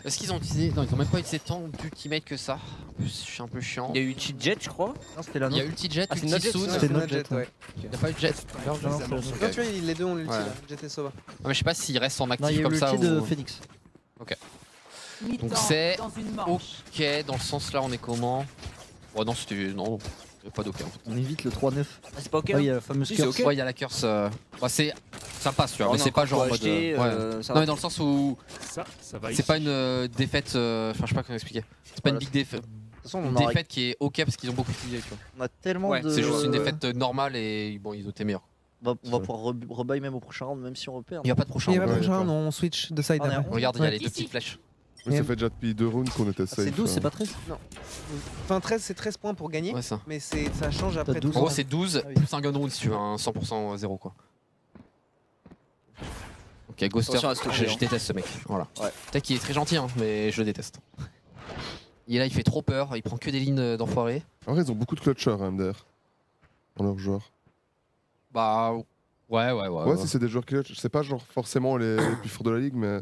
Est-ce qu'ils ont utilisé. Non, ils ont même pas utilisé tant d'ultimate que ça. En plus, je suis un peu chiant. Il y a eu Cheat Jet, je crois. Non, c'était la Il y a nôtre. ulti jet, Ah, c'est ulti notre jet, soon. ça. C'était notre notre jet, ouais. Il n'y a pas eu de jet. Non, c'est la Non, nôtre. tu vois, les deux ont l'ulti Ouais. là, Jet et Sova. Ah, mais je sais pas s'ils restent en Non, il actif y a eu comme ça. l'ulti de ou- Phoenix. Donc c'est ok, dans le sens là on est comment? Oh non, c'était. Non, il n'y a pas d'ok en fait. On évite le 3-9. Ah, c'est pas ok. Ah, il y a la fameuse Si, c'est curse. ok. Ouais, il y a la curse. Bah, c'est. Ça passe, tu vois, On mais a c'est pas encore genre en tout mode. acheté, Ouais. ça Non, va. mais dans le sens où Ça va c'est pas une défaite. Enfin, je sais pas comment expliquer. C'est pas une big défaite. De toute façon, Une on aura- défaite qui est ok parce qu'ils ont beaucoup utilisé, tu vois. on a tellement Ouais, de. C'est juste une défaite normale et bon, ils ont été meilleurs. On va pouvoir rebuy même au prochain round, même si on repère. Il n'y a pas de prochain. Il y a pas Ouais, prochain, d'accord. non, on switch de side Ah, on est après. en- Regarde, il y a Ouais. les deux petites flèches. Mais ça fait déjà depuis 2 rounds qu'on était Ah, safe. c'est 12, c'est pas 13. Enfin, 13, c'est 13 points pour gagner, Ouais, ça. mais ça change après. 12. En gros, c'est 12 Ah oui. plus un gun round si tu veux, un 100% 0 quoi. Ok, Ghoster, Attention à se toucher, je hein. déteste ce mec. Voilà. Ouais. Peut-être qu'il est très gentil, hein, mais je le déteste. Et là, il fait trop peur, il prend que des lignes d'enfoirés. En vrai, ils ont beaucoup de clutchers, MDR. Dans leurs joueurs. Bah. Ouais. Ouais, si c'est des joueurs clutch, c'est pas genre forcément les plus forts de la ligue, mais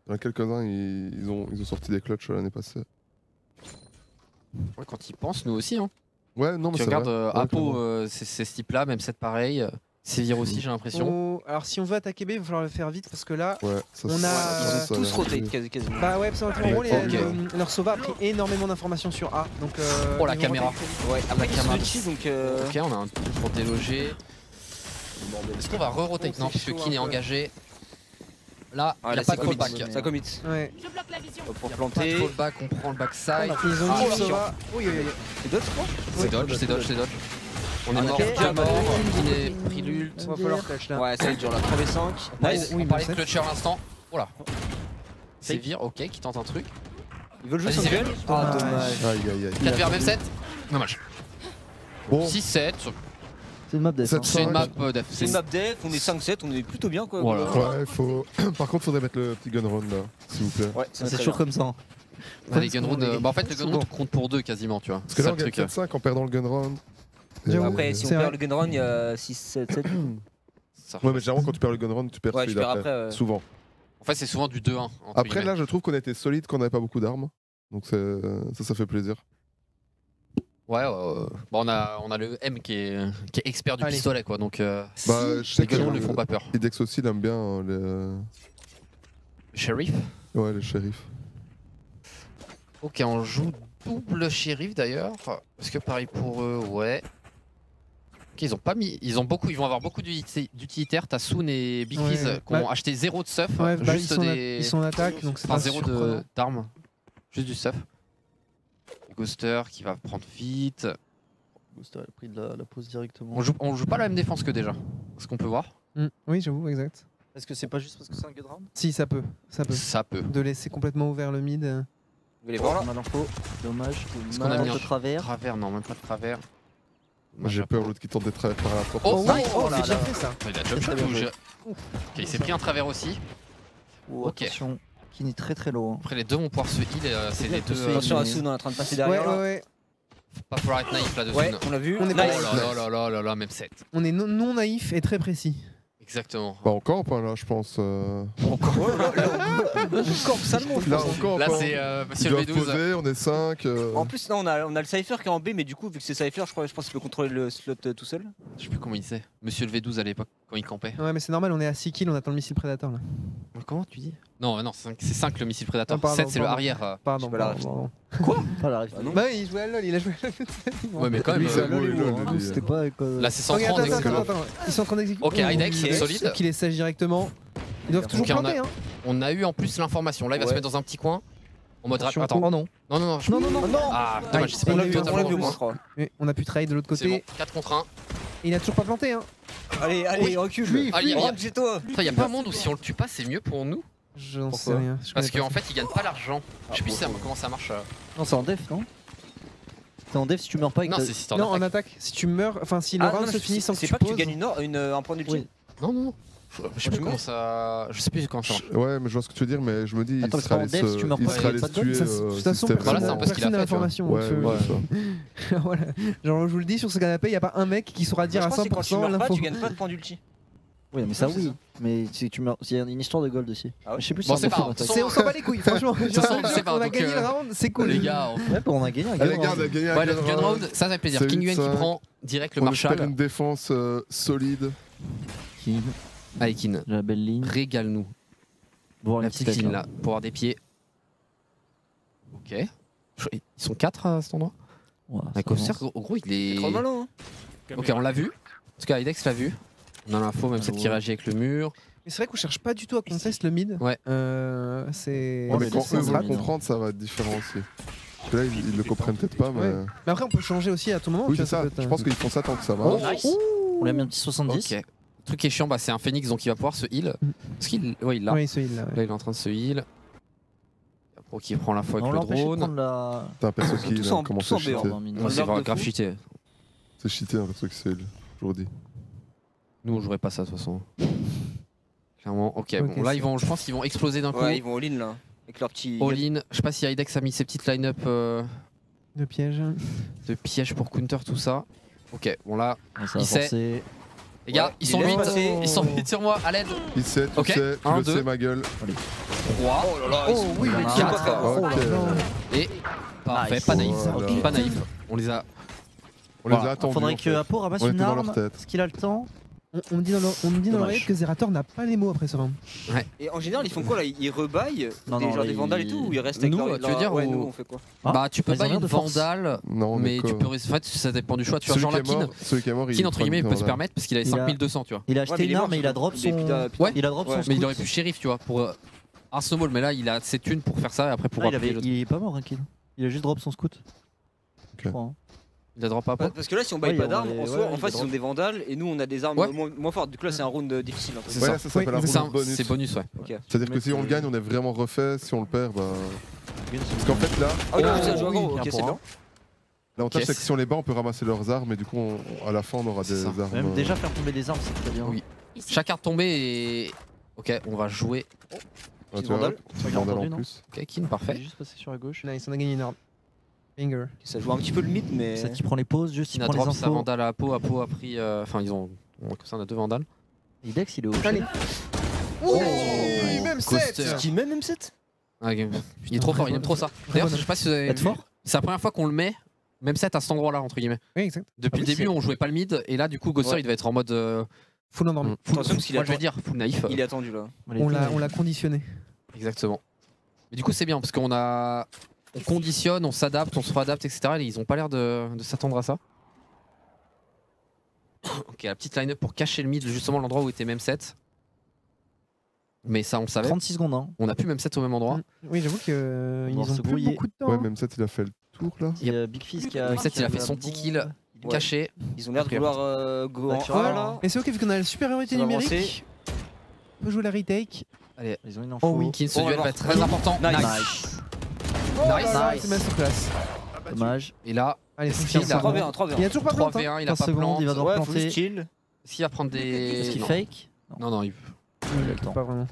il y en a quelques-uns, ils ont sorti des clutches l'année passée. Ouais, quand il pense, nous aussi. Hein. Ouais, non, mais Tu c'est regardes vrai. Ouais, Apo, clairement. c'est ce type-là, même 7 pareil. Sévir aussi, j'ai l'impression. Alors, si on veut attaquer B, il va falloir le faire vite parce que là. Ouais, ça, On c'est- a- ça, Ils ça ont a tous l'air rotate abusé. quasiment. Bah ouais, parce qu'en Ouais, gros, ok. leur Sova a pris énormément d'informations sur A. Donc, Oh, la ils vont caméra. roter très vite. Ouais, après La ils sont caméra. dessus donc. Ok, on a un truc pour déloger. Est-ce qu'on va re-rotate? Oh, Non, c'est parce que chaud, Kin est un peu. engagé. Là, Ah, il là, a pas c'est de commit. fallback. Ça commit. Ouais. Pour Pas de planter. fallback, on prend le backside. Ils ont Ah, dit chiant. Sova. Oui, oui, oui. C'est d'autres, je crois. C'est dodge. On est Ah, mort, ok. bien mort. Ah, Kin est pris l'ult. On va falloir clutch là. Ouais, ça dure la 3v5. Nice. On Oui, parlait de bien clutcher à l'instant. Voilà. Sévir, ok, qui tente un truc. Ils veulent jouer Vas-y, son c'est duel. bien. Ah, Ouais. dommage. Aïe, aïe, aïe. 4 vers même 7. Dommage. Bon, 6-7. C'est une map def. hein. C'est une map def. C'est une map def, on est 5-7, on est plutôt bien quoi. Voilà. ouais, faut. Par contre, faudrait mettre le petit gun run là, s'il vous plaît. Ouais, C'est toujours comme ça. hein. Ouais, les gun rounds, bah en fait, le gun round compte pour 2 quasiment, tu vois. Parce que C'est là, ça on le gagne truc. 4-5 en perdant le gun run. J'avoue. Après, si on C'est perd vrai. le gun run, il y a 6, 7, 7. Ça Ouais, mais généralement, quand tu perds le gun run, tu perds Ouais, celui tu perds d'après. après, ouais. Souvent. En fait, c'est souvent du 2-1. entre Après, guillemets. là, je trouve qu'on a été solide, qu'on n'avait pas beaucoup d'armes. Donc, ça fait plaisir. Ouais, bah, on a le M qui est expert du Allez. pistolet, quoi. Donc, Bah, je sais les que gun rounds ne font pas peur. Idex aussi, il aime bien Sheriff. les shérifs. Ok, on joue double shérif d'ailleurs. Parce que pareil pour eux, ouais. Ok, ils vont avoir beaucoup d'utilitaires. T'as Soon et Bickies Ouais, qui ont bah- acheté 0 de stuff. Ouais, bah, juste ils sont en attaque, donc c'est Enfin, pas 0 surprenant. d'armes. Juste du stuff. Ghoster qui va prendre vite. Ghoster a pris de la pause directement. On joue pas la même défense que déjà. Ce qu'on peut voir. Oui, j'avoue, exact. Est-ce que c'est pas juste parce que c'est un good round? Si, ça peut. Ça peut. Ça peut. De laisser complètement ouvert le mid. Vous voulez voir là On a l'info. Dommage. Est-ce qu'on a mis un de travers. Travers, non, même pas de travers. Moi, j'ai peur l'autre qui tente des travers par la porte. Oh, Oh, nice. oh, là c'est déjà là. fait ça. Il a jump shot Très bien ou joué. j'ai- Ok, il s'est pris un travers aussi. Oh, Ok. attention. Kini très très low. hein. Après, les deux vont pouvoir se heal. C'est bien les que deux. ce soit Attention à mais- Soon, on est en train de passer Ouais, derrière. ouais, là. ouais. Faut pas falloir être naïf là-dessus. Ouais, on l'a vu. On est Oh pas Nice. là là, même 7. On est non naïf et très précis. Exactement. Bah, encore pas là, je pense. On corbe salement. je Là, pense. encore Là, pas. c'est Ils Monsieur le doivent V12. poser, on est 5. En plus, non, on a le Cypher qui est en B, mais du coup, vu que c'est Cypher, je pense qu'il peut contrôler le slot tout seul. Je sais plus comment il disait. Monsieur le V12 à l'époque, quand il campait. Ouais, mais c'est normal, on est à 6 kills, on attend le missile prédateur là. Comment tu dis? Non, c'est 5 le missile prédateur. Ah, pardon, 7 c'est le pardon. arrière. Pardon, Je sais pas la pardon, ref. pardon. Pas la ref. Ah non. Bah oui, il jouait à LoL, il a joué à LoL. Ouais, mais quand même. Lui, c'est bon, Lol, lol, hein, lui, C'était pas. Là, c'est 130 Regarde, attends, excellent. attends. Ils sont en train d'exécuter. Ok, Hidex, il est solide. Qui les sèche directement. Ils doivent toujours Ok, on a- planter, hein. On a eu en plus l'information. Là, il va se Ouais. mettre dans un petit coin. En mode Attention, Attends. oh non. Non, non, non. Non, non. Ah, dommage, c'est Ah, pas il a le eu un On l'a totalement. vu, plus. moi, je crois. Mais on a pu trade de l'autre C'est bon, côté. 4 contre 1. Et il a toujours pas planté, hein. Allez, allez, recule. Ah, il y a- Rentre chez toi. Putain, y a pas un monde où si on le tue pas, c'est mieux pour nous. J'en sais Pourquoi rien. Parce qu'en fait, ils gagnent pas l'argent. Je sais plus comment ça marche. Non, c'est en def, non? C'est en def si tu meurs pas avec Non, ta- c'est si t'en Non, en attaques. attaque. Si tu meurs, enfin si le round se finit sans que c'est tu pas que tu poses. gagnes un point d'ulti. Oui. Non, non. Je sais plus comment ça. Je sais plus comment ça marche. Ouais, mais je vois ce que tu veux dire, mais je me dis, Attends, il c'est serait pas en allé dev, si tu meurs il pas, serait il y a allé pas se de tuer. bonne. De toute façon, si c'était Voilà, vraiment- c'est parce qu'il a personne n'a fait, tu vois. l'information. Ouais, donc, ouais, ça. voilà. Genre, je vous le dis, sur ce canapé, il n'y a pas un mec qui saura dire Je à pense que quand tu 100% meurs pas, l'info. tu gagnes pas de point d'ulti. Oui, mais ça Ouais, c'est oui. ça. Mais si tu meurs, il y a une histoire de gold aussi. Ah ouais. Je sais plus si Bon, c'est c'est en pas def ou grave. en attaque. C'est- On s'en bat les couilles, franchement. toute façon, on sait pas, On a donc, gagné le round, c'est cool. Les gars, Ouais, on a gagné un Allez, gun regarde, round. a gagné un ouais, le gun gun round. round, ça fait plaisir. C'est King Yuan qui 8-5. prend direct le On espère Marshall. une défense solide. Qui Allez, Kin, La belle ligne. régale-nous. Voir La une petite petite ligne là, pour avoir des pieds. Ok. Ils sont 4 à cet endroit. Avec Coaster, au gros, il est. Trop malin. Hein. Ok, on l'a vu. En tout cas, Idex l'a vu. On a l'info, même celle qui réagit avec le mur. Mais c'est vrai qu'on cherche pas du tout à contest le mid. Ouais. C'est. Ouais, mais mais quand c'est eux ça, veulent mais comprendre, ça va être différent aussi. Parce que là, ils le comprennent peut-être pas, mais. Ouais. Mais après, on peut changer aussi à tout moment. Oui, tu c'est vois, ça. peut être, Je pense qu'ils font ça tant que ça va. Oh. Nice. On lui a mis un petit 70. Ok. Le truc qui est chiant, bah, c'est un Phoenix donc il va pouvoir se heal. Parce qu'il ouais, il l'a. Ouais, il se heal là. Là, il est en train de se heal. Pro qui prend l'info On avec le l'empêche de drone. prendre la. T'as un perso qui Tous a en- commencé tous en à cheater. BR. mine. Moi, c'est L'arbre vraiment de grave fou. cheaté. C'est cheaté un perso qui c'est toujours dit. Nous, on jouerait pas ça de toute façon. Clairement. Ok, Ok, bon, là, c'est- je pense qu'ils vont exploser d'un coup. Ouais, ils vont all-in là. Avec leur petit. All-in. Je sais pas si Idex a mis ses petites line-up De piège. de pièges pour counter, tout ça. Ok, bon là, Ouais, ça va Il sait. forcer. les gars, Ouais, ils il sont laisse 8. passer. Ils sont 8 sur moi, à l'aide. Il sait, tu Ok. sais, tu Un, le deux. sais, ma gueule. 3. Oh là là, ils sont- oui, il les y en a un. quatre. Quatre. Oh là Ok. là. Et parfait, Nice. pas naïf. Voilà. Pas naïf. On les a. On les Voilà. a attendus. Faudrait en que fait. Apo ramasse On une était dans arme. leur tête. Est-ce qu'il a le temps? On me dit dans Dommage. l'oreille que Zerator n'a pas les mots après ce round. Et en général, ils font quoi là? Ils rebaillent Non, non, genre là, des vandales et ils- tout ou ils restent avec Nous, leur- tu veux dire, ouais, ou- nous on fait quoi? Ah, Bah, tu peux ils ont pas l'air une de force. vandale, Non, mais tu quoi. peux. En fait, ça dépend du choix. Tu vois, genre Celui la qui est Kin. mort, celui qui est mort, Kin, entre guillemets, il peut se voilà. permettre parce qu'il avait Il a- 5200, tu vois. Il a Ouais, acheté mais il une est arme mort, et il a surtout. drop Et puis, son. Ouais. Il a drop son Mais il scout. aurait pu shérif, tu vois, pour un snowball. Mais là, il a ses thunes pour faire ça et après pour Ah, il, appuyer avait... l'autre. il est pas mort, hein, Kid. Il a juste drop son scout. Je crois, hein. Il a drop pas. Parce que là, si on baille Ouais, pas il y a- d'armes, ouais, en soi, ouais, en il face, drop. ils ont des vandales et nous, on a des armes Ouais. moins fortes. Du coup, là, c'est un round difficile. C'est Ouais, ça. ça s'appelle un C'est round bonus. c'est bonus, ouais. C'est-à-dire que si on le gagne, on est vraiment refait. Si on le perd, bah. Parce qu'en fait, là, Ah oui, Oh, ça joue à oui, gros, un ok, pour c'est un. bien. l'avantage, Ok. c'est que si on les bat, on peut ramasser leurs armes et du coup, à la fin, on aura C'est des ça. armes. Même déjà faire tomber des armes, c'est très bien. Oui. Chaque carte tombée et. Ok, on va jouer. Ah, Petit tu vois, vandale. petit Il a vandale entendu, en non plus. Ok, Kin, Il est parfait. juste passé sur la gauche. Nice, on a gagné une arme. Finger. Ça joue un petit peu le mythe, mais. C'est qui prend les pauses, juste il Kin a prend les drop sa infos. vandale à Apo. Apo a pris. Enfin, ils ont. Comme ça, on a 2 vandales. Idex, il est au Allez. Oh, Oui, même Coaster. 7. Qui même M7? Ah, ok. Il est trop fort, il aime trop ça. D'ailleurs, je sais pas si vous avez Être vu, fort. c'est la première fois qu'on le met, même set à cet endroit-là, entre guillemets. Oui, exact. Depuis Ah le oui, début, c'est- on jouait pas le mid, et là, du coup, Ghoster, Ouais. il devait être en mode. Full endormi. Full, Attention, parce qu'il moi, attend- je vais dire, full naïf. Il est attendu là. On l'a conditionné. Exactement. Mais du coup, c'est bien, parce qu'on a. On conditionne, on s'adapte, on se réadapte, etc. Et ils ont pas l'air de s'attendre à ça. Ok, la petite line-up pour cacher le mid, justement l'endroit où était même set. Mais ça, on le savait. 36 secondes, hein. On a plus même set au même endroit. Oui, j'avoue qu'ils va ont se plus brouiller. beaucoup de temps. Ouais, hein. même ça, il a fait le tour là. Il y a Big Fizz qui a. Même set, qui il a fait la son petit bombe. kill Ouais. caché. Ils ont l'air de Ok. vouloir go en D'accord. A là. Mais c'est ok vu qu'on a la supériorité Ça va numérique. On peut jouer la retake. Ils ont une info. Oh oui. Kin, ce Oh, duel alors. va être très important. Nice. Nice. Oh là Nice. là, Nice. c'est masterclass. Dommage. Et là, Allez, Est-ce faut qu'il qu'il a- 3v1, 3v1. Il y a toujours pas plante. 3v1, il a 15 pas secondes, plante. il va devoir Ouais, faut planter. juste chill. Est-ce qu'il va prendre des. Est-ce qu'il fake Non, non, il. Il a le temps. Pas vraiment.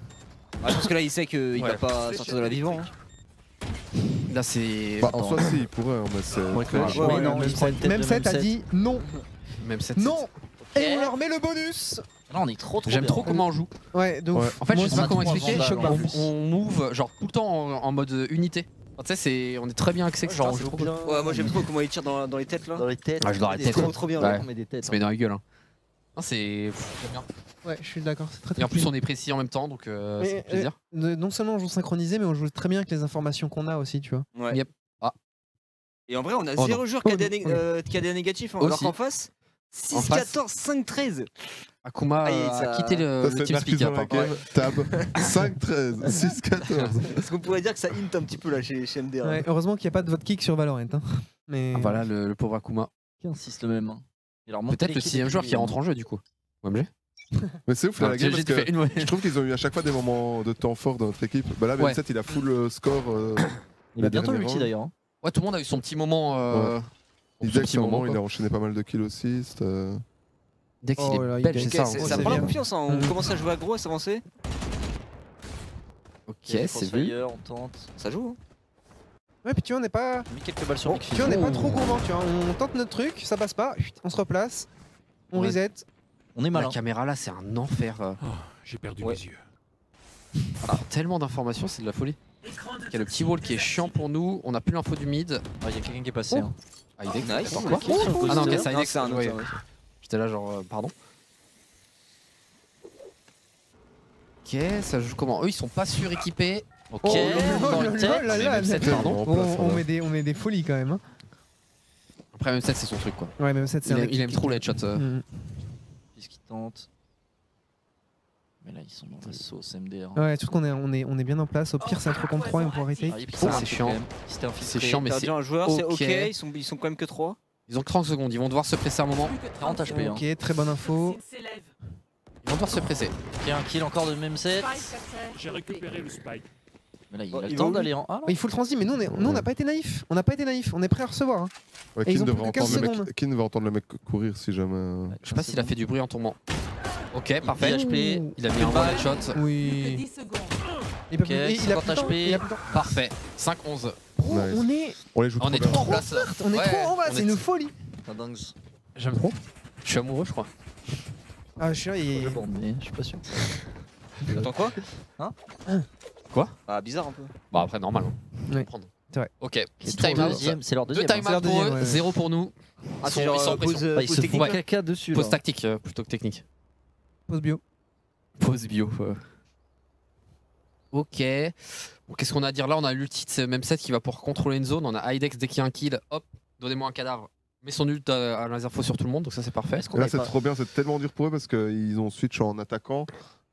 Parce que là, il sait qu'il Ouais. va pas sortir de la vivant. hein. Là, c'est. Bah, en soi, si, il pourrait, hein, mais c'est. Ouais, clash. ouais, non, il prend une tête Même de 7 a set. dit non. Même 7. Non. Et on leur met le bonus. Là, on est trop J'aime bien. trop comment on joue. Ouais, donc. Ouais. En fait, moi, je sais pas on a comment trois expliquer. vandales, en On, plus. on move genre tout le temps en mode unité. Enfin, tu sais, on est très bien axé. Genre, on c'est joue trop cool. bien. Ouais, moi j'aime trop comment il tire dans les têtes là. Dans les têtes. Ah, je l'aurais C'est tête. trop bien. Ouais. là. On met des têtes. Ça met dans la gueule. Hein. Non, c'est. J'aime bien. Ouais, je suis d'accord. C'est très très Et en plus, clean. on est précis en même temps, donc Mais, c'est plaisir. Non seulement on joue synchronisé, mais on joue très bien avec les informations qu'on a aussi, tu vois. Ouais. Yep. Ah. Et en vrai, on a Oh 0 non. joueur Oh qui a non. des négatifs. Hein, alors Aussi. qu'en face, En 6, face. 14, 5, 13. Akuma Aïe, a ça- quitté Ça, le c'est TeamSpeak. Narcisse dans la par contre. cave. Tab 5-13, 6-14. Parce qu'on pourrait dire que ça hint un petit peu là chez MDR. Ouais, heureusement qu'il n'y a pas de vote kick sur Valorant. Hein. Mais... Ah, voilà le pauvre Akuma. Qui insiste le même. Il leur montre Peut-être le l'équipe 6ème joueur depuis- qui rentre en jeu du coup. OMG. Mais c'est ouf la game parce que je trouve qu'ils ont eu à chaque fois des moments de temps forts dans notre équipe. Bah là, Ben7 il a full score. Il a bientôt l'ulti d'ailleurs. Ouais, tout le monde a eu son petit moment. Dex, il a enchaîné pas mal de kills aussi. Dex, il est belge, c'est ça. Ça prend la confiance, on commence à jouer aggro, à s'avancer. Ok, c'est vu. On tente. Ça joue. Ouais, puis tu vois, on n'est pas. Mis quelques balles sur Big Tu vois, on n'est pas trop gourmand, tu vois. On tente notre truc, ça passe pas, on se replace, on reset. On est malin. La caméra là, c'est un enfer. J'ai perdu mes yeux. Tellement d'informations, c'est de la folie. Il y a le petit wall qui est chiant pour nous, on a plus l'info du mid. Il y a quelqu'un qui est passé. Idex, Nice. quoi Ah non, ok, c'est Idex. c'est un autre. J'étais là genre, pardon. Ok, ça joue comment? Eux, ils sont pas suréquipés. Ok, dans le tête. Pardon. On met des folies quand même. Hein. Après, même 7 c'est son truc quoi. Ouais, même 7 c'est Il aime trop les headshots. Puisqu'il tente. Mais là, ils sont dans la sauce MDR. Ouais, tout qu'on est bien en place. Au pire, c'est un 3 contre 3 et on pourra retake. C'est chiant. C'est chiant, mais c'est un joueur, c'est ok. ils sont quand même que 3. Ils ont 30 secondes, ils vont devoir se presser un moment. 40 HP. Ok, très bonne info. Ils vont devoir se presser. Ok, un kill encore de même set. J'ai récupéré le spike. Mais là, il a le temps d'aller en A. Il faut le transit, mais nous on n'a pas été naïfs. On n'a pas été naïfs, on est prêt à recevoir. Hein. Ouais, Ils ont plus que 15 secondes. Kin va entendre le mec courir si jamais. Je sais pas s'il a fait du bruit en tombant. Ok, parfait. HP. Il a mis un bon headshot. Oui. Il Ok, 50 HP. Parfait. 5-11. On les joue On est trop en place. On est trop en bas, c'est une folie. J'aime trop. Je suis amoureux, je crois. Ah, je suis là, Je suis pas sûr. Attends quoi? Quoi? Ah, bizarre un peu. Bon, après, normal. Ouais. C'est vrai. Ok, petit C'est time-out. leur 2 deuxième. time-out pour eux, 0 pour nous. Ah, c'est Ils sont en genre pression. Ils se technique. font caca dessus. Pause tactique plutôt que technique. Pause bio. Pause bio. Ok. Bon, qu'est-ce qu'on a à dire là? On a l'ulti de même set qui va pouvoir contrôler une zone. On a Idex dès qu'il y a un kill. Hop, donnez-moi un cadavre. Met son ult à les infos sur tout le monde, donc ça c'est parfait. Et là c'est trop bien, c'est tellement dur pour eux parce qu'ils ont switch en attaquant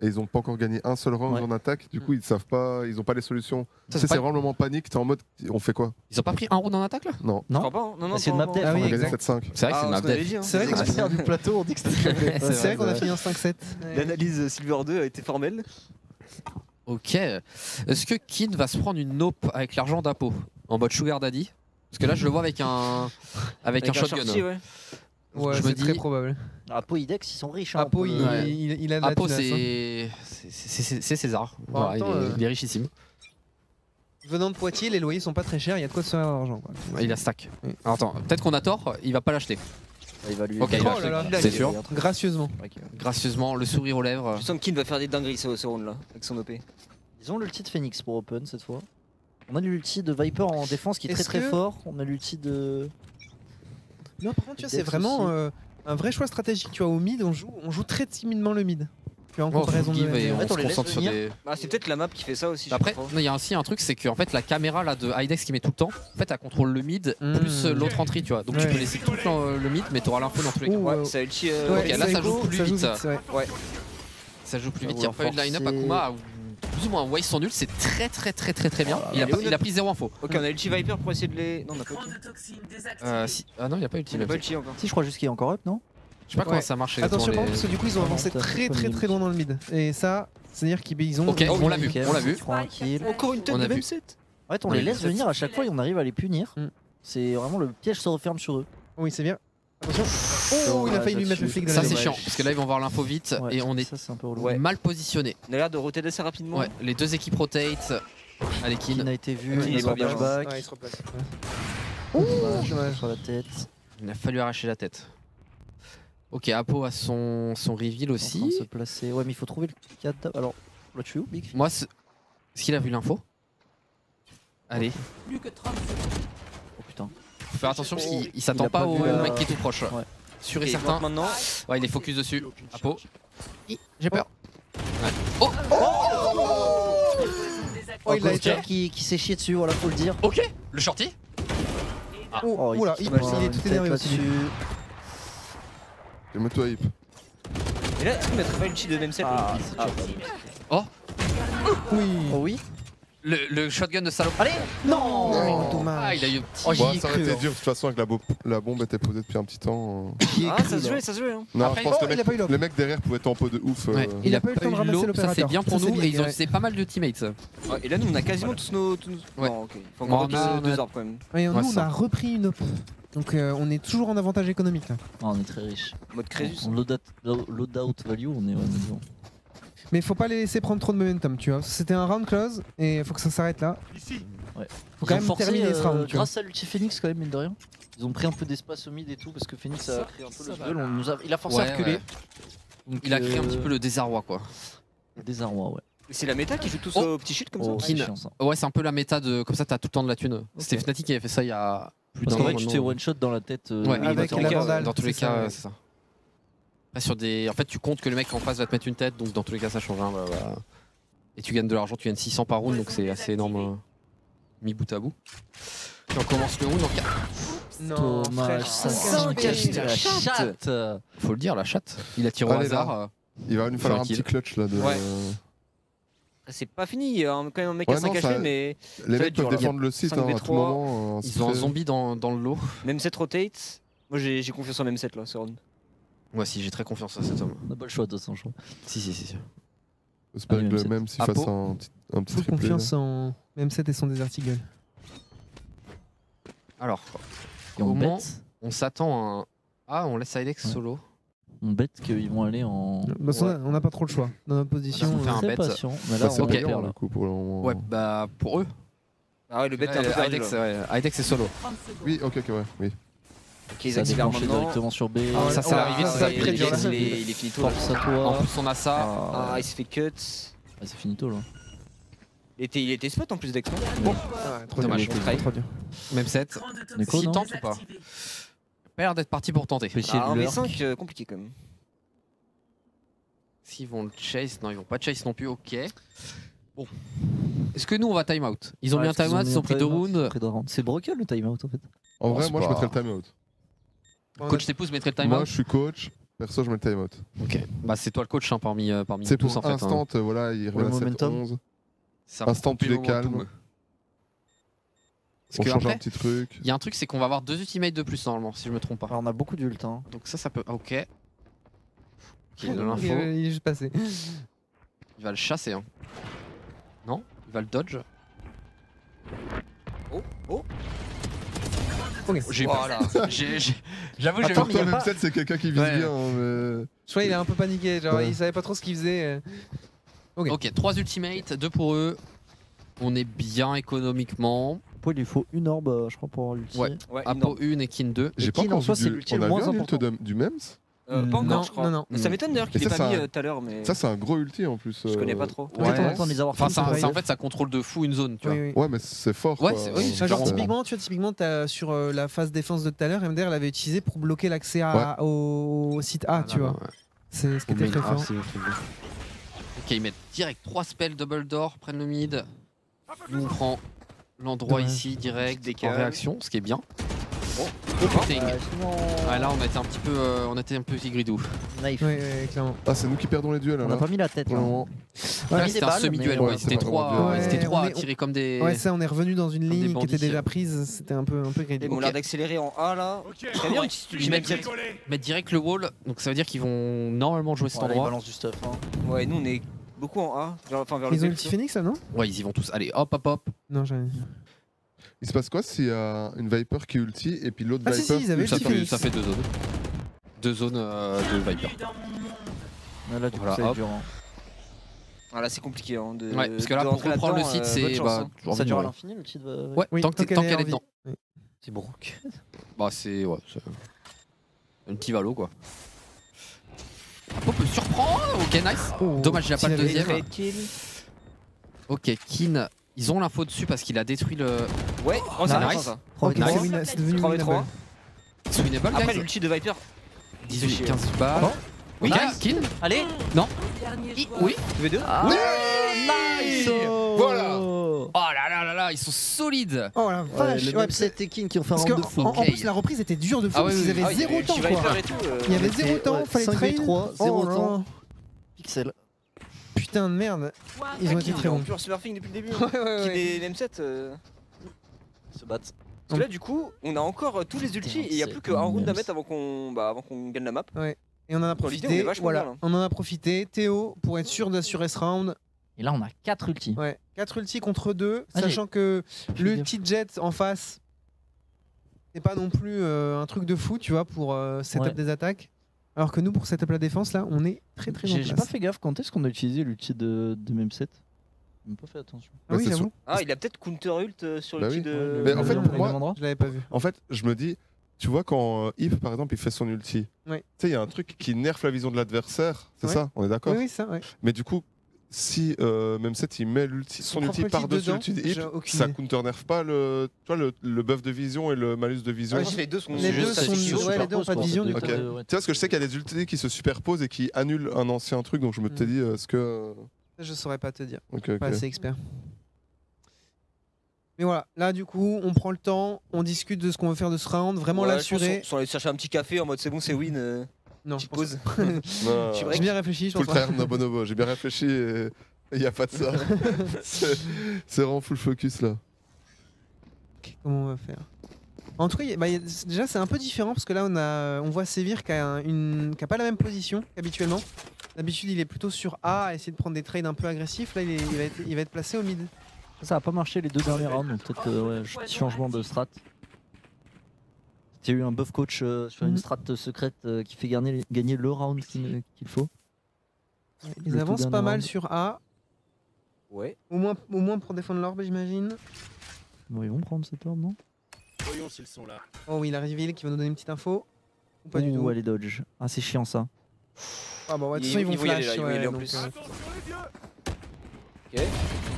et ils ont pas encore gagné un seul round en attaque. Du coup ils savent pas, ils ont pas les solutions. C'est vraiment panique, t'es en mode on fait quoi? Ils ont pas pris un round en attaque là? Non. Je crois pas. Non, c'est une map dev. Ah oui, On a gagné exact. 7-5. C'est vrai que c'est une map dev. C'est vrai qu'on a faire du plateau, on dit que c'était C'est vrai qu'on a fini en 5-7. L'analyse Silver 2 a été formelle. Ok. Est-ce que Kin va se prendre une nope avec l'argent d'Apo en mode Sugar Daddy? Parce que là je le vois avec un shotgun. Shorty, ouais. Ouais, je me c'est dis très probable. Apo, Idex, ils sont riches. Apo, il a de la Apo tunasse, c'est César. Voilà, il est richissime. Venant de Poitiers, les loyers sont pas très chers, il y a de quoi se faire l'argent. Il a stack. Alors, attends, peut-être qu'on a tort, il va pas l'acheter. Il va lui. Ok, il Oh là là. va c'est sûr. Gracieusement. Gracieusement, le sourire aux lèvres. Je sens que Kin va faire des dingueries ce round là, avec son OP. Ils ont l'ulti de Phoenix pour Open cette fois. On a l'ulti de Viper en défense qui est très Est-ce très que- fort. On a l'ulti de. Non, par contre, tu vois, c'est Dex vraiment aussi. un vrai choix stratégique. Tu vois, au mid, on joue très timidement le mid. Tu vois, en Bon, comparaison de. give et En on fait, se on les laisse concentre sur venir. des. Bah, c'est peut-être la map qui fait ça aussi. je Après, crois. il y a aussi un truc, c'est que en fait, la caméra là de Idex qui met tout le temps, en fait, elle contrôle le mid plus l'autre entrée, tu vois. Donc tu Ouais. peux laisser tout le temps le mid, mais t'auras l'info dans tous les cas. Ouh, Ouais, ça ulti. Ok, là, ça joue plus vite. ouais. Ça joue plus Ça vite. Il y a va pas eu de line-up. forcer. Akuma a plus ou moins waste son nul, c'est très bien. Il a pris 0 info. Ok, on a ulti Viper pour essayer de les. Non, on a pas ulti. Ah non, il a pas ulti. On a pas ulti encore. Si, je crois juste qu'il est encore up, non? Je sais pas comment Ouais. ça marche. Attention, exactement, parce que du coup, ils ont avancé très loin dans le mid. Et ça, c'est-à-dire qu'ils ont. Ok, on l'a vu, Ok, on l'a vu. prend un kill. Encore une tête On a de vu. même set. En fait, on Ouais, les laisse c'est- venir à chaque fois et on arrive à les punir. C'est vraiment le piège se referme sur eux. Oui, c'est bien. Attention. Oh, il a failli lui mettre le flic dans Ça la c'est gueule. chiant parce que là ils vont voir l'info vite Ouais, et on est ça, c'est un peu relou. Ouais. mal positionné. On a l'air de roter assez rapidement. Ouais, les deux équipes rotate. Allez, Qui Kin. n'a été vu, Kin il est pas bien. flashback. Ouais, il se replace. Dommage, sur la tête. Il a fallu arracher la tête. Ok, Apo a son reveal En train de aussi. se placer. Ouais, mais il faut trouver le cadavre. Alors, là, tu es où, Big? Moi, est-ce qu'il a vu l'info? Allez, Oh putain. faut faire attention parce qu'il s'attend Il a pas pas au vu la- mec qui est tout proche. Ouais. Sûr et Et certain. maintenant, Ouais, il est focus dessus. Apo. J'ai peur. Oh, il l'a Ghost été. qui s'est chié dessus, voilà, faut le dire. Ok, le shorty. Oh, oula, il est tout énervé aussi. Calme-toi, Hip. et là, est-ce qu'on mettrait pas ulti de même set Ah, Ah, Oui. Oh oui. Le shotgun de salope. Allez. Non, Oh, dommage. Ah, il a eu un petit. Ouais, ça aurait été dur de toute façon avec la bombe était posée depuis un petit temps. Ah, ça se jouait, ça se jouait. Hein. Non, Après, je pense que il a pas eu l'op. les mecs derrière pouvaient tempo de ouf. Ouais. Il a pas eu le temps de ramasser l'eau, ça l'opérateur. c'est bien pour Ça, c'est nous et ils ont bien, utilisé pas mal de teammates. Ouais, et là, nous, on a quasiment tous nos. Ouais. Non, ok. Il faut Bon, encore on a- deux arbres quand même. Ouais, nous, Ouais, on ça. a repris une op. Donc on est toujours en avantage économique là. On est très riche. Mode Crésus. En loadout value, on est bon. Mais il faut pas les laisser prendre trop de momentum, tu vois. C'était un round close et il faut que ça s'arrête là. Ici. Faut Ils quand ont même forcé, terminer ce round. tu vois. grâce à l'ulti Phoenix quand même, mine de rien. Ils ont pris un peu d'espace au mid et tout parce que Phoenix a créé un peu le duel. Il a forcé à Ouais, reculer. ouais. Donc, Il a créé un petit peu le désarroi quoi. le désarroi, ouais. C'est la méta qui joue tous Oh. au petit shield comme Oh, ça. c'est Kin. chiant, ça. Ouais, c'est un peu la méta de. Comme ça, t'as tout le temps de la thune. C'était Fnatic qui avait fait ça il y a plus Parce d'un qu'en an. vrai, tu te fais maintenant. one shot dans la tête. Ouais, avec la vandale. Dans tous les c'est ça, cas, ouais. c'est ça. Après, sur des... En fait, tu comptes que le mec en face va te mettre une tête, donc dans tous les cas, ça change rien. Voilà. Et tu gagnes de l'argent, tu gagnes 600 par round, donc c'est assez énorme mis bout à bout. Et on commence le round en 4. Non, Dommage, frère, ça cinq cache HP. la chatte. Faut le dire, la chatte. Il a tiré au Allez, hasard. Il va nous falloir un Tranquille. petit clutch là. Ouais. C'est pas fini, il y a quand même un mec Ouais, à 5 non, HP, ça- mais Les va mecs être dur, peuvent là. défendre le site hein, à 5v3. tout moment. Ils ont un zombie dans le lot. même 7 rotate. Moi j'ai confiance en même 7 là, ce round. Moi aussi, j'ai très confiance à cet homme. On n'a pas le choix de toute façon, je crois. Si. J'espère Ah, que même le set. même s'il Apo. fasse un petit Full triplé. confiance en M7 et son Desert Eagle. Alors, Et on comment bête. on s'attend à un. Ah, on laisse Silex Ouais. solo. On bête qu'ils vont aller en. Bah, ça, on n'a pas trop le choix. Dans notre position, On fait un Très bet. patient. Mais Bah, là, c'est on ok. perd payant là. du coup pour le moment. Ouais, bah pour eux. Ah ouais, le bet est un peu perdu, Idex, là. ouais. Idex est solo. Oui, ok, ouais, oui. Ok, ils Ça a accélèrent déclenché maintenant. directement sur B. Ah, Ça, c'est l'arrivée, ça, c'est ça, l'arrivée. très dur, là. Il est finito. là. Force à En toi. plus, on a ça. Ah, il s'est fait cut. Ah, c'est finito là. Il était spot en plus Dex, non trop Dommage. dur, trop dur. Même 7. Neko, S'il non tente ou pas? Pas l'air d'être parti pour tenter. Péchier Ah, de un lurk. V5, compliqué quand même. S'ils vont le chase, non, ils vont pas chase non plus, ok. Bon. Est-ce que nous on va time out? Ils ont Ouais, mis un parce qu'ils time out, ils ont pris 2 rounds. C'est broken le timeout en fait. En vrai, c'est moi je pas- mettrais le timeout. Coach Tepous mettrait le time Moi out? je suis coach, perso je mets le timeout. Ok. Bah c'est toi le coach hein, parmi C'est tous pour en fait. hein. instant, voilà, il Ouais, revient à momentum. 7-11. Ça instant, coupe tu les le momentum. calmes. Parce On que change après, un petit truc. il y a un truc, c'est qu'on va avoir 2 ultimates de plus normalement, si je me trompe pas. Alors, on a beaucoup d'ult. Hein. Donc ça peut. Ah, ok. Ok, il donne Il l'info. est juste passé. Il va le chasser. Hein. Non? Il va le dodge. Oh Ok. J'ai eu peur. J'avoue, j'ai eu Attends, mais y a toi, pas- même 7, c'est quelqu'un qui vise Ouais. bien. hein, mais- Je crois qu'il a un peu paniqué, genre Ouais. il savait pas trop ce qu'il faisait. Ok, 3 ultimates, 2 pour eux. On est bien économiquement. Après, il lui faut une orbe, je crois, pour avoir l'ulti. Ouais. Ouais, Apo 1 et Kin 2. J'ai pas Kin, en encore soi, vu c'est du- l'ulti on le a moins vu un ult important. du MEMS. Pas Non, encore, je crois. non. Ça m'étonne d'ailleurs qu'il Et l'ait ça, pas c'est mis un- tout à l'heure, mais Ça, c'est un gros ulti en plus. je connais pas trop. Ouais. Attends, les avoir Enfin, fait, ça, pareil. en fait, ça contrôle de fou une zone, tu vois. Oui, oui. Ouais, mais c'est fort. Ouais, quoi. c'est- oui, c'est Ah, genre clairement. typiquement t'as sur la phase défense de tout à l'heure, MDR l'avait utilisé pour bloquer l'accès au site A, tu vois. C'est ce qui était très fort. Ok, ils mettent direct 3 spells double door, prennent le mid. Nous on prend l'endroit Dommage. ici direct Petite en décale. réaction, ce qui est bien. Oh, Putain. Sinon, Ah, là on était un petit peu, gridou. knife. Oui, clairement. Ah, c'est nous qui perdons les duels. On là. n'a pas mis la tête Pour là. le moment. On a Là mis c'était des un balles, semi-duel, mais, ouais. ouais, C'était c'est pas trois, vraiment dur. c'était Ouais, trois on à est- tirer comme des. Ouais, ça, on est revenu dans une Comme des ligne qui était bandits. déjà prise, c'était un peu greedy. Ils ont l'air d'accélérer en A là. Ok. Très bien, si tu Ils mets mettent- 7. Mettre direct le wall, donc ça veut dire qu'ils vont normalement jouer cet Voilà, il endroit. balance du stuff. Hein. Ouais, nous on est beaucoup en A, enfin vers le Ils ont B, le petit plutôt. Phoenix là, non? Ouais, ils y vont tous. Allez, hop, hop, hop. Non, j'avais. Il se passe quoi s'il y a une Viper qui ulti et puis l'autre Ah, si, Viper si, ils avaient ulti le Ça petit par- fait, ça fait 2 zones. 2 zones de Viper. Là, du coup, Voilà, ça va hop. être dur. Hein. Ah là c'est compliqué hein, de. Ouais, parce que là, de pour rentrer reprendre le là-dedans, site, bonne c'est. chance, Bah, hein. toujours Ça dure à mieux, l'infini le titre. ouais. Ouais, tant qu'elle est en vie. dedans. Oui. C'est broke. Bah, c'est. Ouais, c'est. Un petit valo quoi. Apo peut surprendre. Ok, nice. Oh, Dommage, il a pas le s'il avait- deuxième. Trade kill. Ok, Kin. Ils ont l'info dessus parce qu'il a détruit le. Ouais, oh, c'est Nice. intéressant ça. Ok, Nice. c'est devenu 3v3. winnable. It's winnable, Après guys. l'ulti de Viper. 18, 15 balles. Bon. Oui, Nice. Kin. Allez. Oui. V2. Nice. Voilà. Oh là là là là, ils sont solides. Oh la vache! Le Ouais, Mepset et King qui ont fait un parce round que de fou. en Ok. plus la reprise était dure de fou Ah parce oui, qu'ils oui, avaient Ah, il y avait zéro le temps petit quoi. Viper et tout, Il y avait était, zéro temps, ouais, fallait 5v3, trail. zéro Oh là temps. là. putain de merde. Ils ont été très bons. Pure smurfing depuis le début. Ouais. Les M7 se battent. Parce que là, du coup, on a encore tous les ultis et il n'y a plus qu'un round à mettre avant qu'on gagne la map. Ouais. Et on en a profité. Voilà. On en a profité. Théo, pour être sûr d'assurer ce round. Et là, on a 4 ultis. Ouais. 4 ultis contre 2. Sachant que l'ulti jet en face, c'est pas non plus un truc de fou, tu vois, pour setup des attaques. Alors que nous, pour setup la défense, là, on est très très bien. J'ai pas fait gaffe quand est-ce qu'on a utilisé l'ulti de Mem7. J'ai pas fait attention. Ah oui, j'avoue. Ah, il a peut-être counter ult sur l'ulti de. Mais en fait, pour moi, je l'avais pas vu. En fait, je me dis, tu vois, quand Yves, par exemple, il fait son ulti, tu sais, il y a un truc qui nerfe la vision de l'adversaire, c'est ça? On est d'accord? Oui, ça, ouais. Mais du coup, si Mem7 il met son ulti par-dessus l'ulti de Yves, ça counter nerf pas le buff de vision et le malus de vision? Les deux sont les deux ont pas de vision. Tu vois, parce que je sais qu'il y a des ultis qui se superposent et qui annulent un ancien truc, donc je me t'ai dit, est-ce que. Je saurais pas te dire. Pas assez expert. Mais voilà, là du coup, on prend le temps, on discute de ce qu'on veut faire de ce round, vraiment l'assurer. On aller chercher un petit café en mode c'est bon, c'est win. Non, je pause. J'ai bien réfléchi, je pense. Full frère Nobonobo, j'ai bien réfléchi et il n'y a pas de ça. C'est vraiment full focus là. Comment on va faire? En tout cas, déjà c'est un peu différent parce que là on voit Sévir qui a pas la même position qu'habituellement. D'habitude il est plutôt sur A à essayer de prendre des trades un peu agressifs. Là il va être placé au mid. Ça a pas marché les 2 derniers rounds, donc peut-être changement de strat. Il y a eu un buff coach sur une strat secrète qui fait gagner le round qu'il faut. Ils avancent pas mal sur A. Ouais. Au moins pour défendre l'orbe, j'imagine. Bon, ils vont prendre cette orbe, non? Voyons s'ils sont là. Oh oui, la reveal qui va nous donner une petite info. Ou pas du tout. Ouais, les dodge. Ah, c'est chiant ça. Ah bah ouais, de toute façon ils vont flash. Ils vont y aller en plus. Ok.